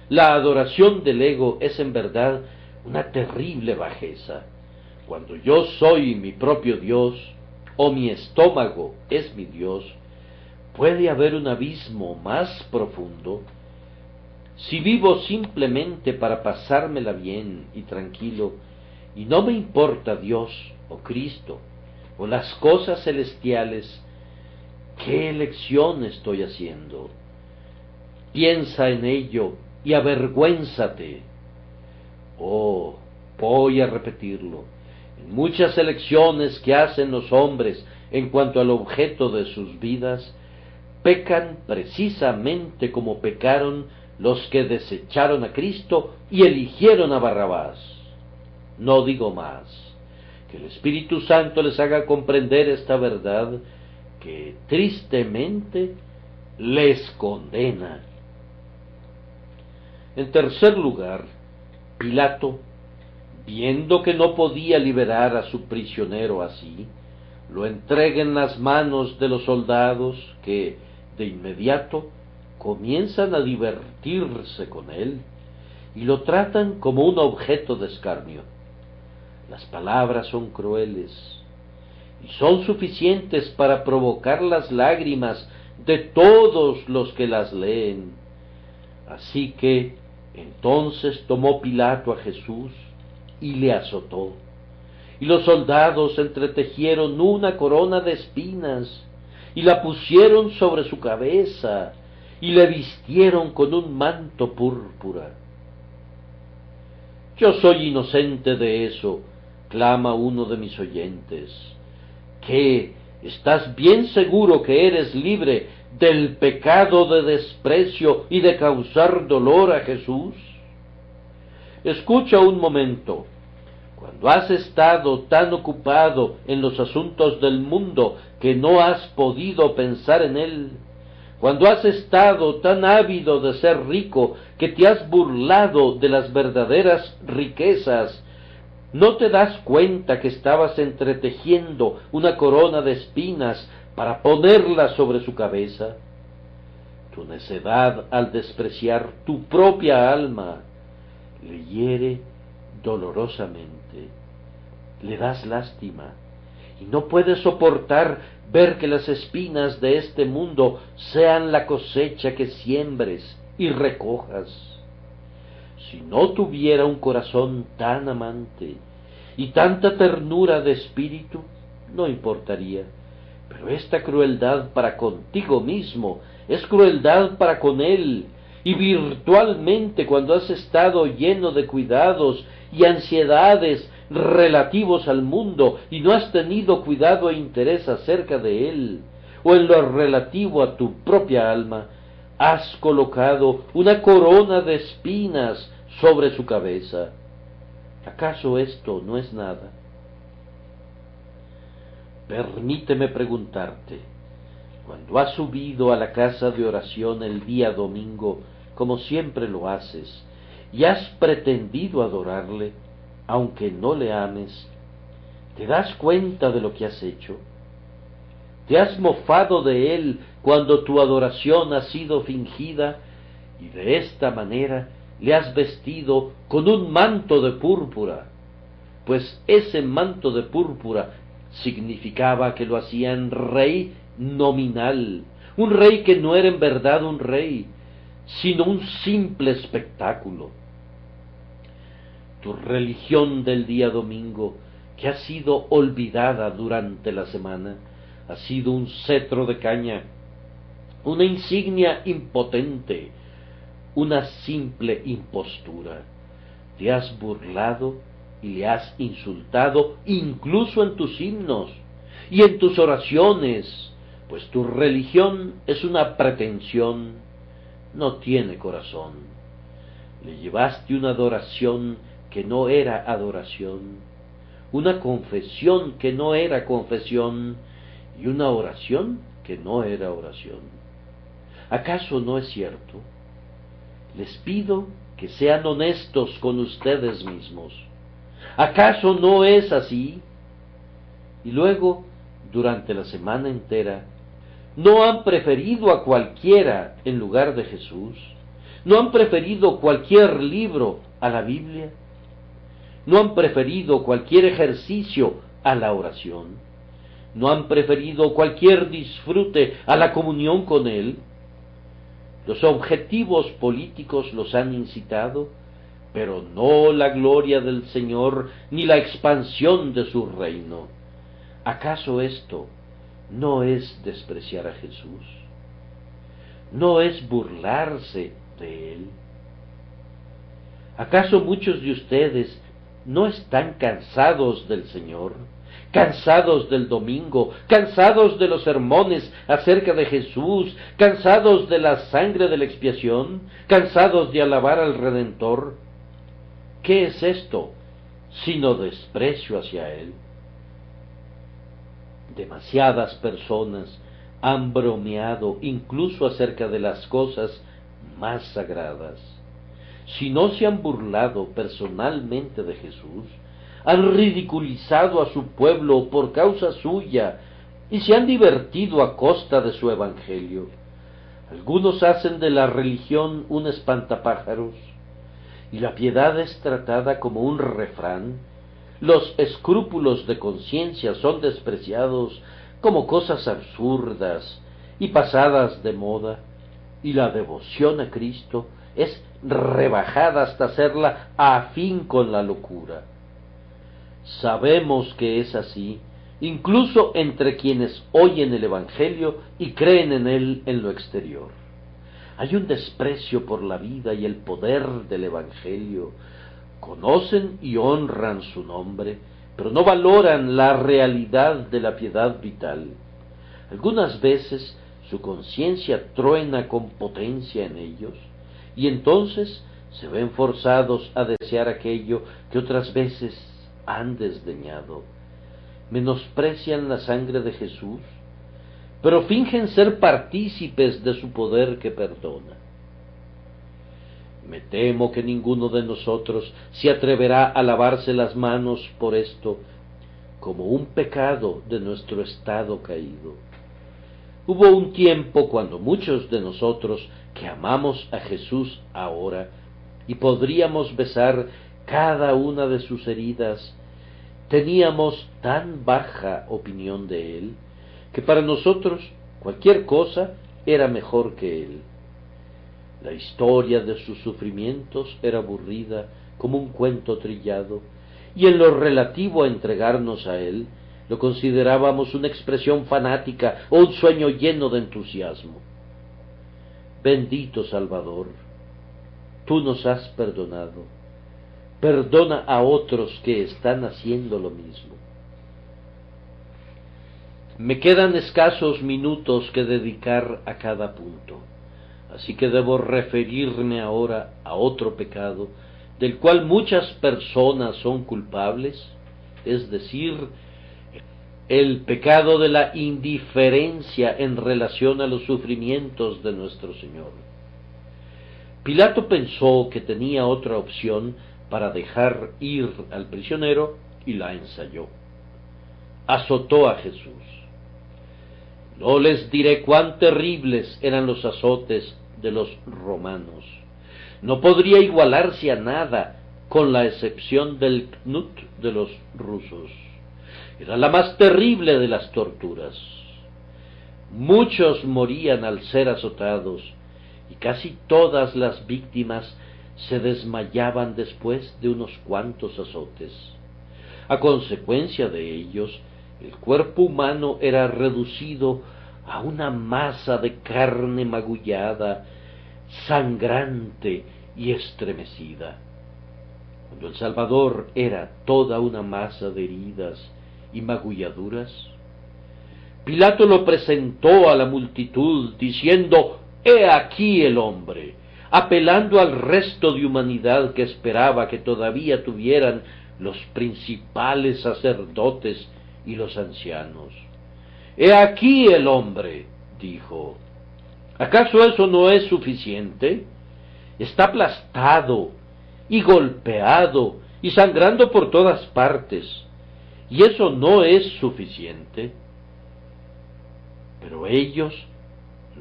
La adoración del ego es en verdad una terrible bajeza. Cuando yo soy mi propio Dios, o mi estómago es mi Dios, ¿puede haber un abismo más profundo? Si vivo simplemente para pasármela bien y tranquilo, y no me importa Dios o Cristo o las cosas celestiales, ¿qué elección estoy haciendo? Piensa en ello y avergüénzate. Oh, voy a repetirlo. En muchas elecciones que hacen los hombres en cuanto al objeto de sus vidas, pecan precisamente como pecaron los que desecharon a Cristo y eligieron a Barrabás. No digo más. Que el Espíritu Santo les haga comprender esta verdad que tristemente les condena. En tercer lugar, Pilato, viendo que no podía liberar a su prisionero así, lo entrega en las manos de los soldados que, de inmediato, comienzan a divertirse con él y lo tratan como un objeto de escarnio. Las palabras son crueles y son suficientes para provocar las lágrimas de todos los que las leen. Así que entonces tomó Pilato a Jesús y le azotó, y los soldados entretejieron una corona de espinas y la pusieron sobre su cabeza y le vistieron con un manto púrpura. Yo soy inocente de eso, clama uno de mis oyentes. ¿Qué? ¿Estás bien seguro que eres libre del pecado de desprecio y de causar dolor a Jesús? Escucha un momento. Cuando has estado tan ocupado en los asuntos del mundo que no has podido pensar en él, cuando has estado tan ávido de ser rico que te has burlado de las verdaderas riquezas, ¿no te das cuenta que estabas entretejiendo una corona de espinas para ponerla sobre su cabeza? Tu necedad al despreciar tu propia alma le hiere dolorosamente. Le das lástima y no puedes soportar ver que las espinas de este mundo sean la cosecha que siembres y recojas. Si no tuviera un corazón tan amante y tanta ternura de espíritu, no importaría. Pero esta crueldad para contigo mismo es crueldad para con él, y virtualmente cuando has estado lleno de cuidados y ansiedades relativos al mundo y no has tenido cuidado e interés acerca de él, o en lo relativo a tu propia alma, has colocado una corona de espinas sobre su cabeza. ¿Acaso esto no es nada? Permíteme preguntarte, cuando has subido a la casa de oración el día domingo, como siempre lo haces, y has pretendido adorarle, aunque no le ames, ¿te das cuenta de lo que has hecho? ¿Te has mofado de él cuando tu adoración ha sido fingida, y de esta manera le has vestido con un manto de púrpura? Pues ese manto de púrpura significaba que lo hacían rey nominal, un rey que no era en verdad un rey, sino un simple espectáculo. Tu religión del día domingo, que ha sido olvidada durante la semana, ha sido un cetro de caña, una insignia impotente, una simple impostura. Te has burlado y le has insultado incluso en tus himnos y en tus oraciones, pues tu religión es una pretensión, no tiene corazón. Le llevaste una adoración que no era adoración, una confesión que no era confesión, y una oración que no era oración. ¿Acaso no es cierto? Les pido que sean honestos con ustedes mismos. ¿Acaso no es así? Y luego, durante la semana entera, ¿no han preferido a cualquiera en lugar de Jesús? ¿No han preferido cualquier libro a la Biblia? ¿No han preferido cualquier ejercicio a la oración? ¿No han preferido cualquier disfrute a la comunión con Él? Los objetivos políticos los han incitado, pero no la gloria del Señor ni la expansión de su reino. ¿Acaso esto no es despreciar a Jesús? ¿No es burlarse de Él? ¿Acaso muchos de ustedes no están cansados del Señor, cansados del domingo, cansados de los sermones acerca de Jesús, cansados de la sangre de la expiación, cansados de alabar al Redentor? ¿Qué es esto sino desprecio hacia Él? Demasiadas personas han bromeado incluso acerca de las cosas más sagradas. Si no se han burlado personalmente de Jesús, han ridiculizado a su pueblo por causa suya y se han divertido a costa de su evangelio. Algunos hacen de la religión un espantapájaros y la piedad es tratada como un refrán. Los escrúpulos de conciencia son despreciados como cosas absurdas y pasadas de moda, y la devoción a Cristo es rebajada hasta hacerla afín con la locura. Sabemos que es así, incluso entre quienes oyen el Evangelio y creen en él en lo exterior. Hay un desprecio por la vida y el poder del Evangelio. Conocen y honran su nombre, pero no valoran la realidad de la piedad vital. Algunas veces su conciencia truena con potencia en ellos, y entonces se ven forzados a desear aquello que otras veces han desdeñado. Menosprecian la sangre de Jesús, pero fingen ser partícipes de su poder que perdona. Me temo que ninguno de nosotros se atreverá a lavarse las manos por esto, como un pecado de nuestro estado caído. Hubo un tiempo cuando muchos de nosotros que amamos a Jesús ahora y podríamos besar cada una de sus heridas, teníamos tan baja opinión de él, que para nosotros cualquier cosa era mejor que él. La historia de sus sufrimientos era aburrida como un cuento trillado, y en lo relativo a entregarnos a él, lo considerábamos una expresión fanática o un sueño lleno de entusiasmo. Bendito Salvador, tú nos has perdonado. Perdona a otros que están haciendo lo mismo. Me quedan escasos minutos que dedicar a cada punto, así que debo referirme ahora a otro pecado del cual muchas personas son culpables, es decir, el pecado de la indiferencia en relación a los sufrimientos de nuestro Señor. Pilato pensó que tenía otra opción para dejar ir al prisionero y la ensayó. Azotó a Jesús. No les diré cuán terribles eran los azotes de los romanos. No podría igualarse a nada, con la excepción del knut de los rusos. Era la más terrible de las torturas. Muchos morían al ser azotados, y casi todas las víctimas se desmayaban después de unos cuantos azotes. A consecuencia de ellos, el cuerpo humano era reducido a una masa de carne magullada, sangrante y estremecida. Cuando el Salvador era toda una masa de heridas y magulladuras, Pilato lo presentó a la multitud diciendo: «He aquí el hombre», apelando al resto de humanidad que esperaba que todavía tuvieran los principales sacerdotes y los ancianos. «He aquí el hombre», dijo. ¿Acaso eso no es suficiente? Está aplastado y golpeado y sangrando por todas partes, y eso no es suficiente. Pero ellos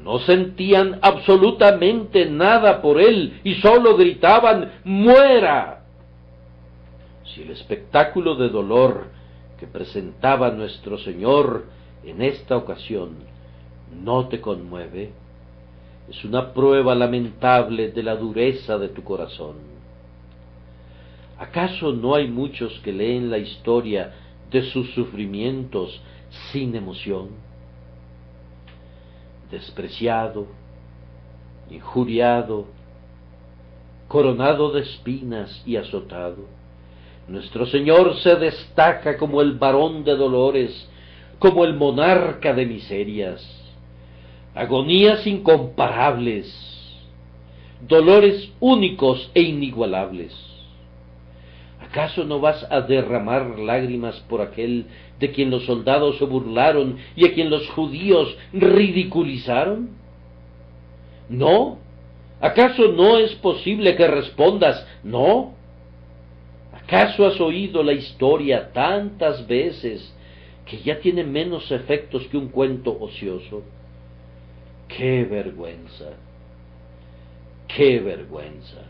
no sentían absolutamente nada por él y sólo gritaban: «¡Muera!». Si el espectáculo de dolor que presentaba nuestro Señor en esta ocasión no te conmueve, es una prueba lamentable de la dureza de tu corazón. ¿Acaso no hay muchos que leen la historia de sus sufrimientos sin emoción? Despreciado, injuriado, coronado de espinas y azotado, nuestro Señor se destaca como el varón de dolores, como el monarca de miserias, agonías incomparables, dolores únicos e inigualables. ¿Acaso no vas a derramar lágrimas por aquel de quien los soldados se burlaron y a quien los judíos ridiculizaron? ¿No? ¿Acaso no es posible que respondas no? ¿Acaso has oído la historia tantas veces que ya tiene menos efectos que un cuento ocioso? ¡Qué vergüenza! ¡Qué vergüenza!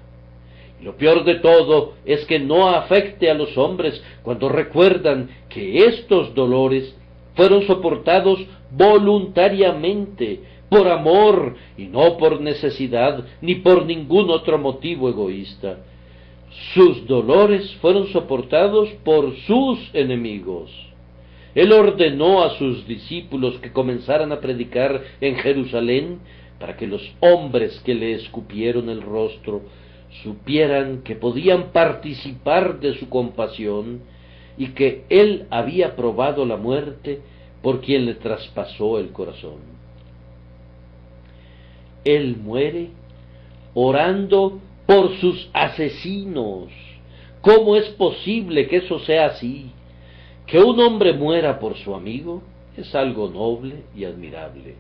Y lo peor de todo es que no afecte a los hombres cuando recuerdan que estos dolores fueron soportados voluntariamente, por amor y no por necesidad ni por ningún otro motivo egoísta. Sus dolores fueron soportados por sus enemigos. Él ordenó a sus discípulos que comenzaran a predicar en Jerusalén para que los hombres que le escupieron el rostro supieran que podían participar de su compasión y que él había probado la muerte por quien le traspasó el corazón. Él muere orando por sus asesinos. ¿Cómo es posible que eso sea así? Que un hombre muera por su amigo es algo noble y admirable.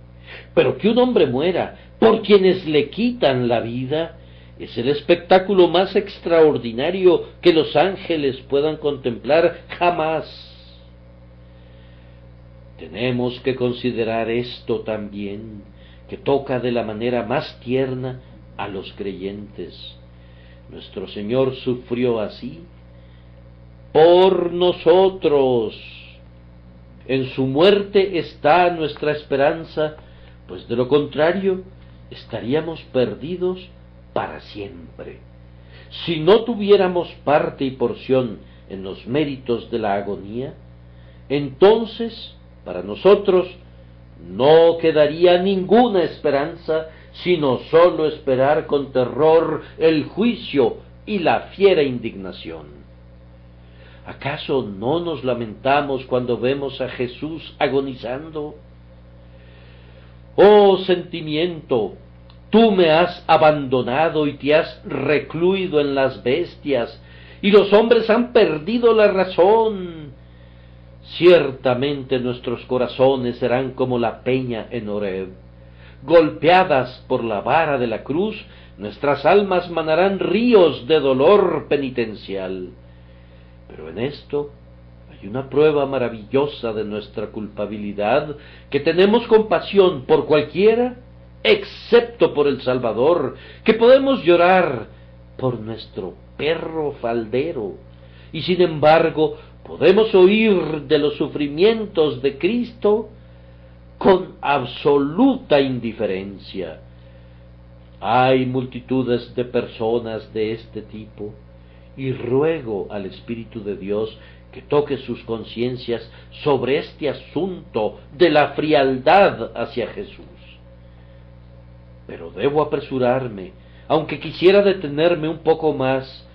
Pero que un hombre muera por quienes le quitan la vida es el espectáculo más extraordinario que los ángeles puedan contemplar jamás. Tenemos que considerar esto también, que toca de la manera más tierna a los creyentes. Nuestro Señor sufrió así por nosotros. En su muerte está nuestra esperanza, pues de lo contrario estaríamos perdidos para siempre. Si no tuviéramos parte y porción en los méritos de la agonía, entonces para nosotros no quedaría ninguna esperanza, sino sólo esperar con terror el juicio y la fiera indignación. ¿Acaso no nos lamentamos cuando vemos a Jesús agonizando? Oh sentimiento, tú me has abandonado y te has recluido en las bestias, y los hombres han perdido la razón. Ciertamente nuestros corazones serán como la peña en Horeb. Golpeadas por la vara de la cruz, nuestras almas manarán ríos de dolor penitencial. Pero en esto hay una prueba maravillosa de nuestra culpabilidad, que tenemos compasión por cualquiera, excepto por el Salvador, que podemos llorar por nuestro perro faldero, y sin embargo podemos oír de los sufrimientos de Cristo con absoluta indiferencia. Hay multitudes de personas de este tipo, y ruego al Espíritu de Dios que toque sus conciencias sobre este asunto de la frialdad hacia Jesús. Pero debo apresurarme, aunque quisiera detenerme un poco más,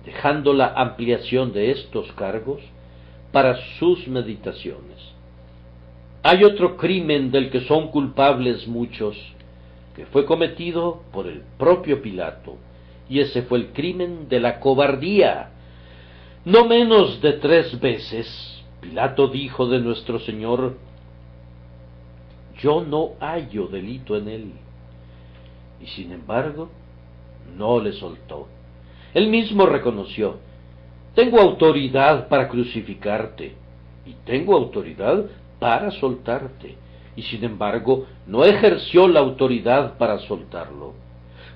dejando la ampliación de estos cargos para sus meditaciones. Hay otro crimen del que son culpables muchos, que fue cometido por el propio Pilato, y ese fue el crimen de la cobardía. No menos de 3 veces Pilato dijo de nuestro Señor: yo no hallo delito en él, y sin embargo no le soltó. Él mismo reconoció: tengo autoridad para crucificarte, y tengo autoridad para soltarte, y sin embargo no ejerció la autoridad para soltarlo.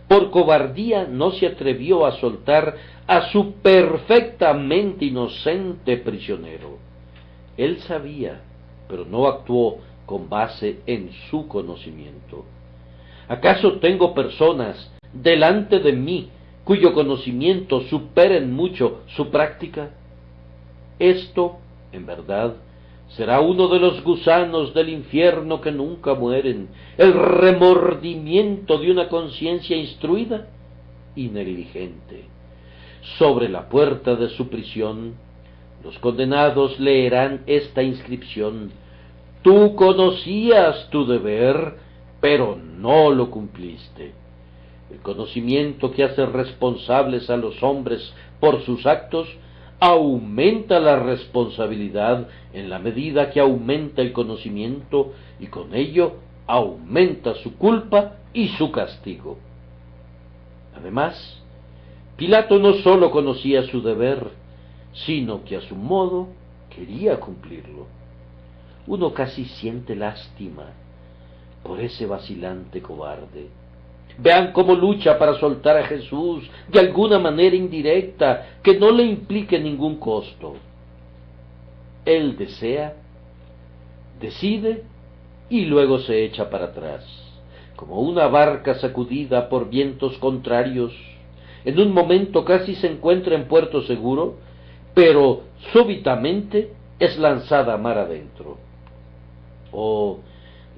Por cobardía no se atrevió a soltar a su perfectamente inocente prisionero. Él sabía, pero no actuó con base en su conocimiento. ¿Acaso tengo personas delante de mí cuyo conocimiento supera en mucho su práctica? Esto, en verdad, será uno de los gusanos del infierno que nunca mueren, el remordimiento de una conciencia instruida y negligente. Sobre la puerta de su prisión, los condenados leerán esta inscripción: tú conocías tu deber, pero no lo cumpliste. El conocimiento que hace responsables a los hombres por sus actos aumenta la responsabilidad en la medida que aumenta el conocimiento, y con ello aumenta su culpa y su castigo. Además, Pilato no sólo conocía su deber, sino que a su modo quería cumplirlo. Uno casi siente lástima por ese vacilante cobarde. Vean cómo lucha para soltar a Jesús de alguna manera indirecta que no le implique ningún costo. Él desea, decide y luego se echa para atrás, como una barca sacudida por vientos contrarios. En un momento casi se encuentra en puerto seguro, pero súbitamente es lanzada mar adentro. Oh,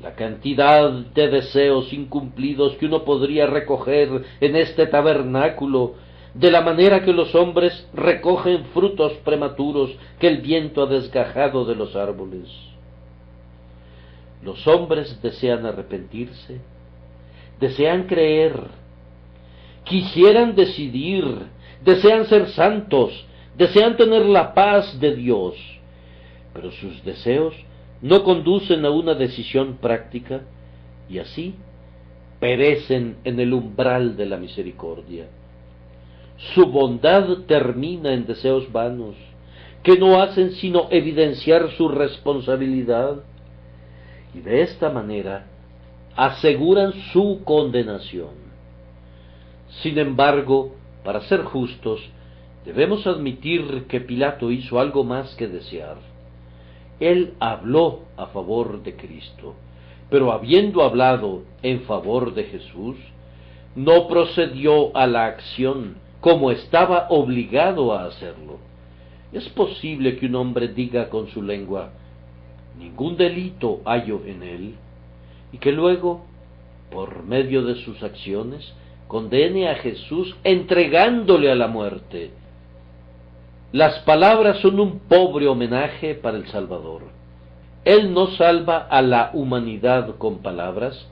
la cantidad de deseos incumplidos que uno podría recoger en este tabernáculo, de la manera que los hombres recogen frutos prematuros que el viento ha desgajado de los árboles. Los hombres desean arrepentirse, desean creer, quisieran decidir, desean ser santos, desean tener la paz de Dios, pero sus deseos no conducen a una decisión práctica y así perecen en el umbral de la misericordia. Su bondad termina en deseos vanos, que no hacen sino evidenciar su responsabilidad, y de esta manera aseguran su condenación. Sin embargo, para ser justos, debemos admitir que Pilato hizo algo más que desear. Él habló a favor de Cristo, pero habiendo hablado en favor de Jesús, no procedió a la acción como estaba obligado a hacerlo. Es posible que un hombre diga con su lengua, ningún delito hallo en él, y que luego, por medio de sus acciones, condene a Jesús entregándole a la muerte. Las palabras son un pobre homenaje para el Salvador. Él no salva a la humanidad con palabras,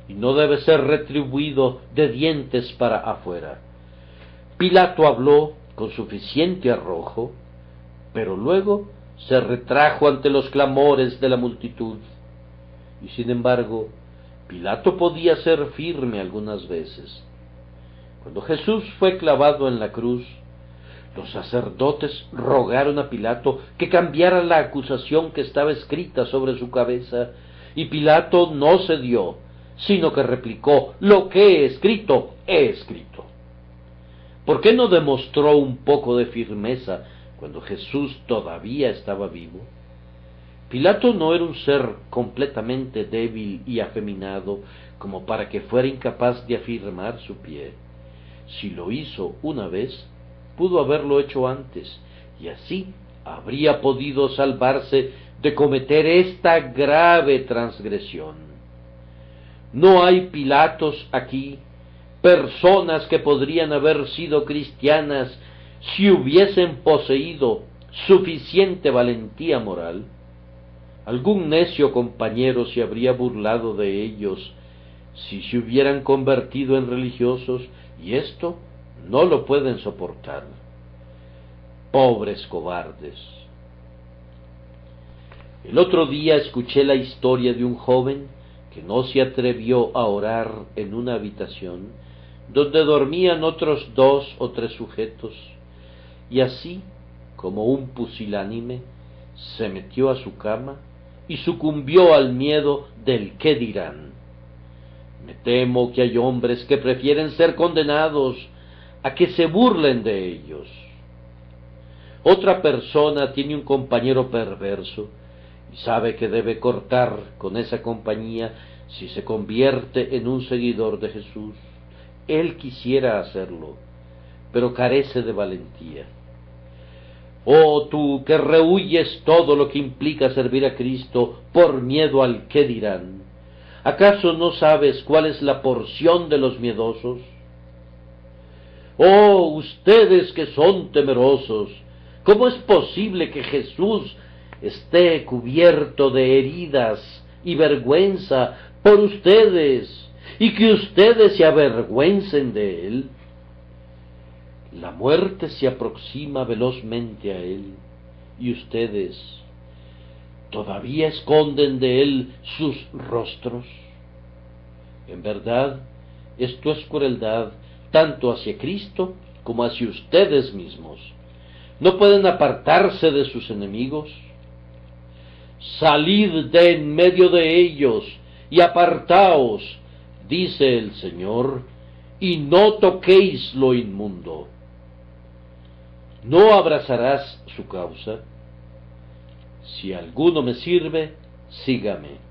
y no debe ser retribuido de dientes para afuera. Pilato habló con suficiente arrojo, pero luego se retrajo ante los clamores de la multitud. Y sin embargo, Pilato podía ser firme algunas veces. Cuando Jesús fue clavado en la cruz, los sacerdotes rogaron a Pilato que cambiara la acusación que estaba escrita sobre su cabeza, y Pilato no cedió, sino que replicó, lo que he escrito, he escrito. ¿Por qué no demostró un poco de firmeza cuando Jesús todavía estaba vivo? Pilato no era un ser completamente débil y afeminado como para que fuera incapaz de afirmar su pie. Si lo hizo una vez, pudo haberlo hecho antes, y así habría podido salvarse de cometer esta grave transgresión. No hay Pilatos aquí, personas que podrían haber sido cristianas si hubiesen poseído suficiente valentía moral. Algún necio compañero se habría burlado de ellos si se hubieran convertido en religiosos, y esto no lo pueden soportar. Pobres cobardes. El otro día escuché la historia de un joven que no se atrevió a orar en una habitación donde dormían otros 2 o 3 sujetos, y así, como un pusilánime, se metió a su cama y sucumbió al miedo del qué dirán. Me temo que hay hombres que prefieren ser condenados a que se burlen de ellos. Otra persona tiene un compañero perverso y sabe que debe cortar con esa compañía si se convierte en un seguidor de Jesús. Él quisiera hacerlo, pero carece de valentía. Oh, tú que rehuyes todo lo que implica servir a Cristo por miedo al qué dirán, ¿acaso no sabes cuál es la porción de los miedosos? Oh, ustedes que son temerosos, ¿cómo es posible que Jesús esté cubierto de heridas y vergüenza por ustedes, y que ustedes se avergüencen de él? La muerte se aproxima velozmente a él, y ustedes todavía esconden de él sus rostros. En verdad, esto es crueldad tanto hacia Cristo como hacia ustedes mismos, ¿No pueden apartarse de sus enemigos? Salid de en medio de ellos y apartaos, dice el Señor, y no toquéis lo inmundo. ¿No abrazarás su causa? Si alguno me sirve, sígame.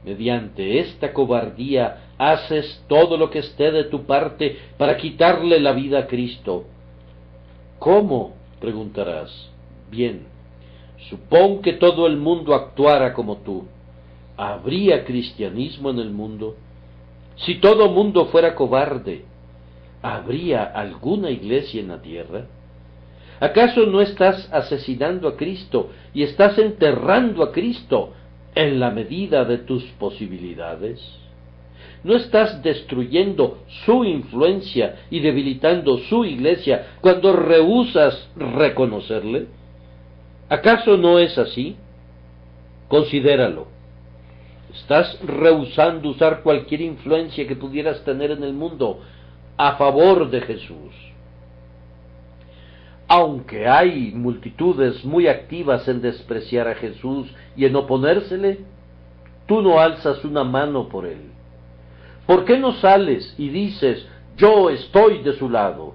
Mediante esta cobardía haces todo lo que esté de tu parte para quitarle la vida a Cristo. ¿Cómo?, preguntarás. Bien, supón que todo el mundo actuara como tú. ¿Habría cristianismo en el mundo? Si todo mundo fuera cobarde, ¿habría alguna iglesia en la tierra? ¿Acaso no estás asesinando a Cristo y estás enterrando a Cristo en la medida de tus posibilidades? ¿No estás destruyendo su influencia y debilitando su iglesia cuando rehusas reconocerle? ¿Acaso no es así? Considéralo. Estás rehusando usar cualquier influencia que pudieras tener en el mundo a favor de Jesús. Aunque hay multitudes muy activas en despreciar a Jesús y en oponérsele, tú no alzas una mano por él. ¿Por qué no sales y dices, yo estoy de su lado?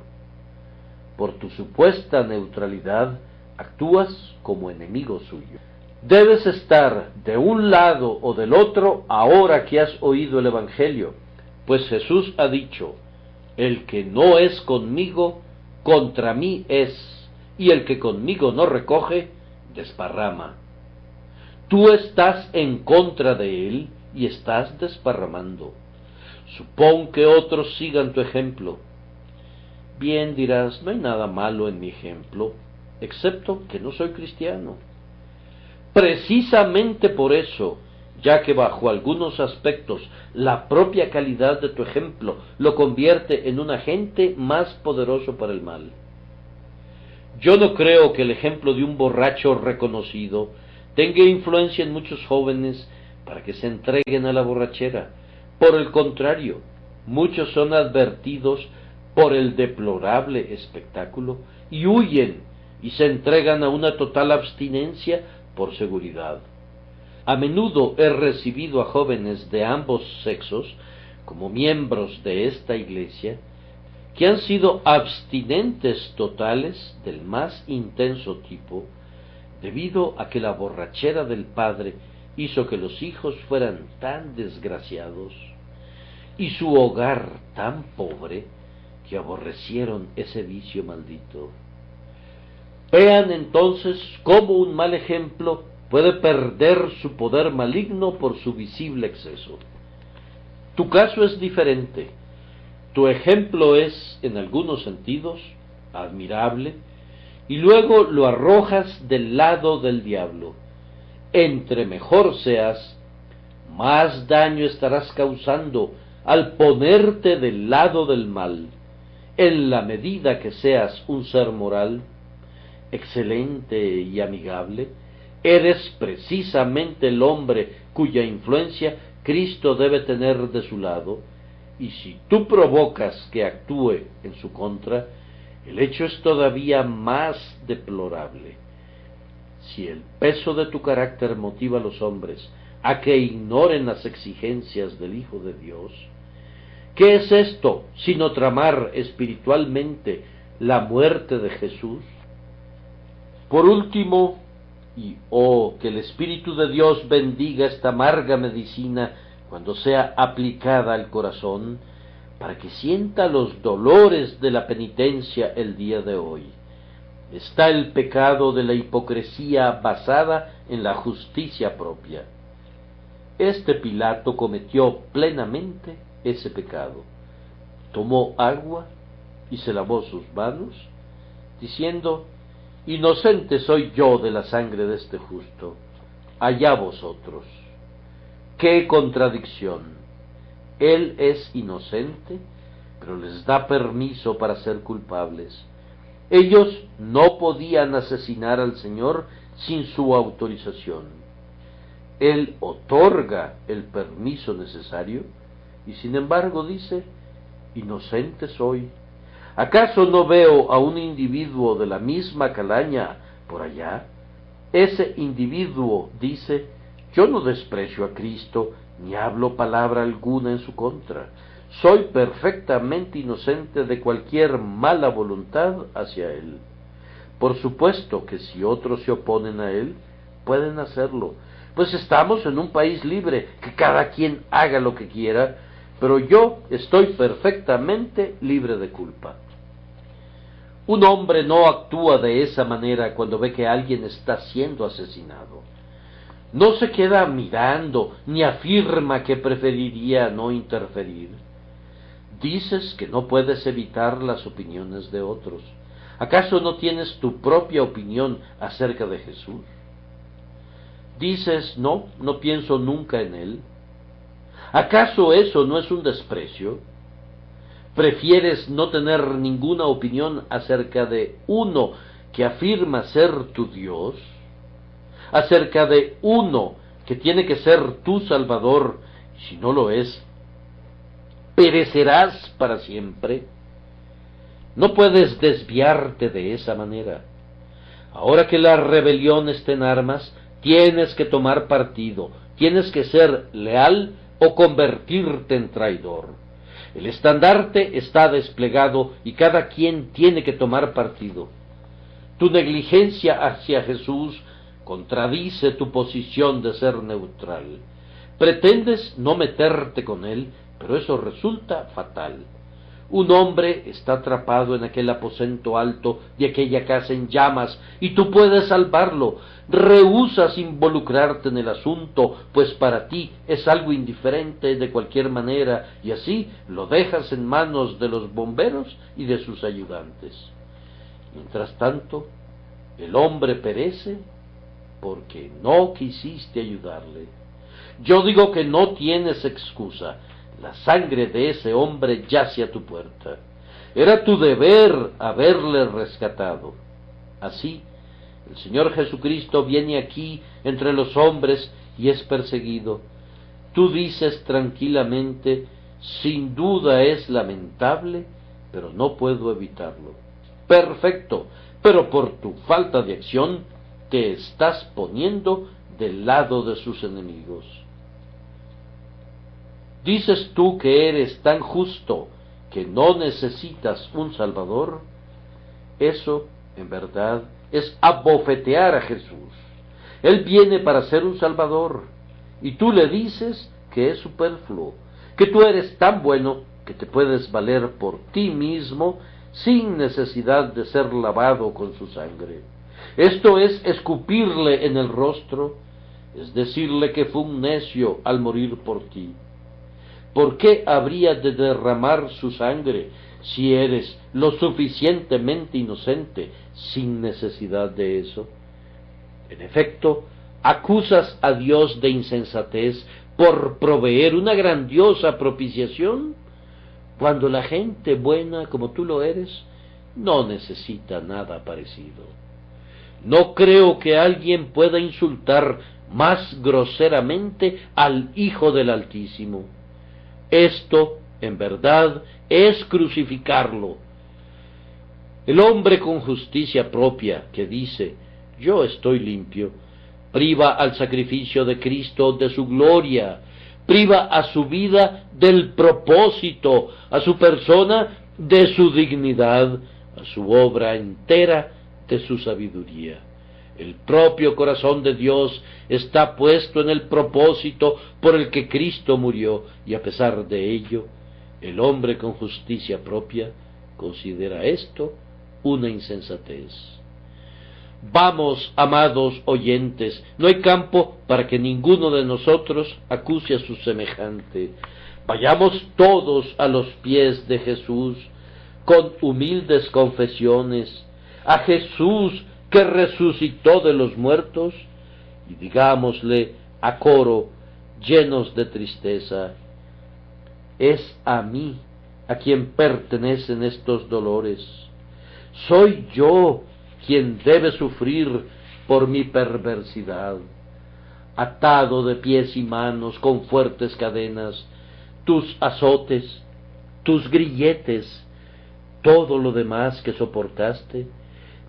Por tu supuesta neutralidad, actúas como enemigo suyo. Debes estar de un lado o del otro ahora que has oído el Evangelio, pues Jesús ha dicho, el que no es conmigo, contra mí es, y el que conmigo no recoge, desparrama. Tú estás en contra de él y estás desparramando. Supón que otros sigan tu ejemplo. Bien, dirás, no hay nada malo en mi ejemplo, excepto que no soy cristiano. Precisamente por eso, ya que bajo algunos aspectos la propia calidad de tu ejemplo lo convierte en un agente más poderoso para el mal. Yo no creo que el ejemplo de un borracho reconocido tenga influencia en muchos jóvenes para que se entreguen a la borrachera. Por el contrario, muchos son advertidos por el deplorable espectáculo y huyen y se entregan a una total abstinencia por seguridad. A menudo he recibido a jóvenes de ambos sexos como miembros de esta iglesia que han sido abstinentes totales del más intenso tipo debido a que la borrachera del padre hizo que los hijos fueran tan desgraciados y su hogar tan pobre que aborrecieron ese vicio maldito. Vean entonces cómo un mal ejemplo puede perder su poder maligno por su visible exceso. Tu caso es diferente. Tu ejemplo es, en algunos sentidos, admirable, y luego lo arrojas del lado del diablo. Entre mejor seas, más daño estarás causando al ponerte del lado del mal. En la medida que seas un ser moral, excelente y amigable, eres precisamente el hombre cuya influencia Cristo debe tener de su lado, y si tú provocas que actúe en su contra, el hecho es todavía más deplorable. Si el peso de tu carácter motiva a los hombres a que ignoren las exigencias del Hijo de Dios, ¿qué es esto sino tramar espiritualmente la muerte de Jesús? Por último, y que el Espíritu de Dios bendiga esta amarga medicina cuando sea aplicada al corazón, para que sienta los dolores de la penitencia el día de hoy. Está el pecado de la hipocresía basada en la justicia propia. Este Pilato cometió plenamente ese pecado. Tomó agua y se lavó sus manos, diciendo, inocente soy yo de la sangre de este justo, allá vosotros. ¡Qué contradicción! Él es inocente, pero les da permiso para ser culpables. Ellos no podían asesinar al Señor sin su autorización. Él otorga el permiso necesario y sin embargo dice, inocente soy. ¿Acaso no veo a un individuo de la misma calaña por allá? Ese individuo dice: yo no desprecio a Cristo, ni hablo palabra alguna en su contra. Soy perfectamente inocente de cualquier mala voluntad hacia él. Por supuesto que si otros se oponen a él, pueden hacerlo, pues estamos en un país libre, que cada quien haga lo que quiera, pero yo estoy perfectamente libre de culpa. Un hombre no actúa de esa manera cuando ve que alguien está siendo asesinado. No se queda mirando, ni afirma que preferiría no interferir. Dices que no puedes evitar las opiniones de otros. ¿Acaso no tienes tu propia opinión acerca de Jesús? Dices: no pienso nunca en él. ¿Acaso eso no es un desprecio? ¿Prefieres no tener ninguna opinión acerca de uno que afirma ser tu Dios? ¿Acerca de uno que tiene que ser tu Salvador? Si no lo es, ¿perecerás para siempre? No puedes desviarte de esa manera. Ahora que la rebelión está en armas, tienes que tomar partido, tienes que ser leal o convertirte en traidor. El estandarte está desplegado y cada quien tiene que tomar partido. Tu negligencia hacia Jesús contradice tu posición de ser neutral. Pretendes no meterte con él, pero eso resulta fatal. Un hombre está atrapado en aquel aposento alto de aquella casa en llamas, y tú puedes salvarlo. Rehúsas involucrarte en el asunto, pues para ti es algo indiferente de cualquier manera, y así lo dejas en manos de los bomberos y de sus ayudantes. Mientras tanto, el hombre perece porque no quisiste ayudarle. Yo digo que no tienes excusa. La sangre de ese hombre yace a tu puerta. Era tu deber haberle rescatado. Así, el Señor Jesucristo viene aquí entre los hombres y es perseguido. Tú dices tranquilamente: sin duda es lamentable, pero no puedo evitarlo. Perfecto, pero por tu falta de acción te estás poniendo del lado de sus enemigos. ¿Dices tú que eres tan justo que no necesitas un Salvador? Eso, en verdad, es abofetear a Jesús. Él viene para ser un Salvador, y tú le dices que es superfluo, que tú eres tan bueno que te puedes valer por ti mismo sin necesidad de ser lavado con su sangre. Esto es escupirle en el rostro, es decirle que fue un necio al morir por ti. ¿Por qué habría de derramar su sangre si eres lo suficientemente inocente sin necesidad de eso? En efecto, acusas a Dios de insensatez por proveer una grandiosa propiciación, cuando la gente buena como tú lo eres no necesita nada parecido. No creo que alguien pueda insultar más groseramente al Hijo del Altísimo. Esto, en verdad, es crucificarlo. El hombre con justicia propia, que dice: yo estoy limpio, priva al sacrificio de Cristo de su gloria, priva a su vida del propósito, a su persona de su dignidad, a su obra entera de su sabiduría. El propio corazón de Dios está puesto en el propósito por el que Cristo murió, y a pesar de ello, el hombre con justicia propia considera esto una insensatez. Vamos, amados oyentes, no hay campo para que ninguno de nosotros acuse a su semejante. Vayamos todos a los pies de Jesús con humildes confesiones, a Jesús que resucitó de los muertos, y digámosle a coro, llenos de tristeza: es a mí a quien pertenecen estos dolores. Soy yo quien debe sufrir por mi perversidad. Atado de pies y manos con fuertes cadenas, tus azotes, tus grilletes, todo lo demás que soportaste,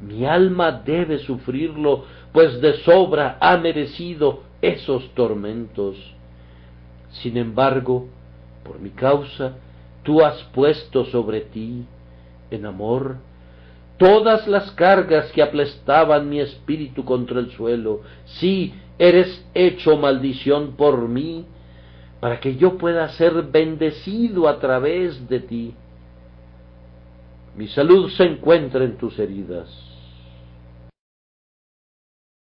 mi alma debe sufrirlo, pues de sobra ha merecido esos tormentos. Sin embargo, por mi causa, tú has puesto sobre ti, en amor, todas las cargas que aplastaban mi espíritu contra el suelo. Sí, eres hecho maldición por mí, para que yo pueda ser bendecido a través de ti. Mi salud se encuentra en tus heridas.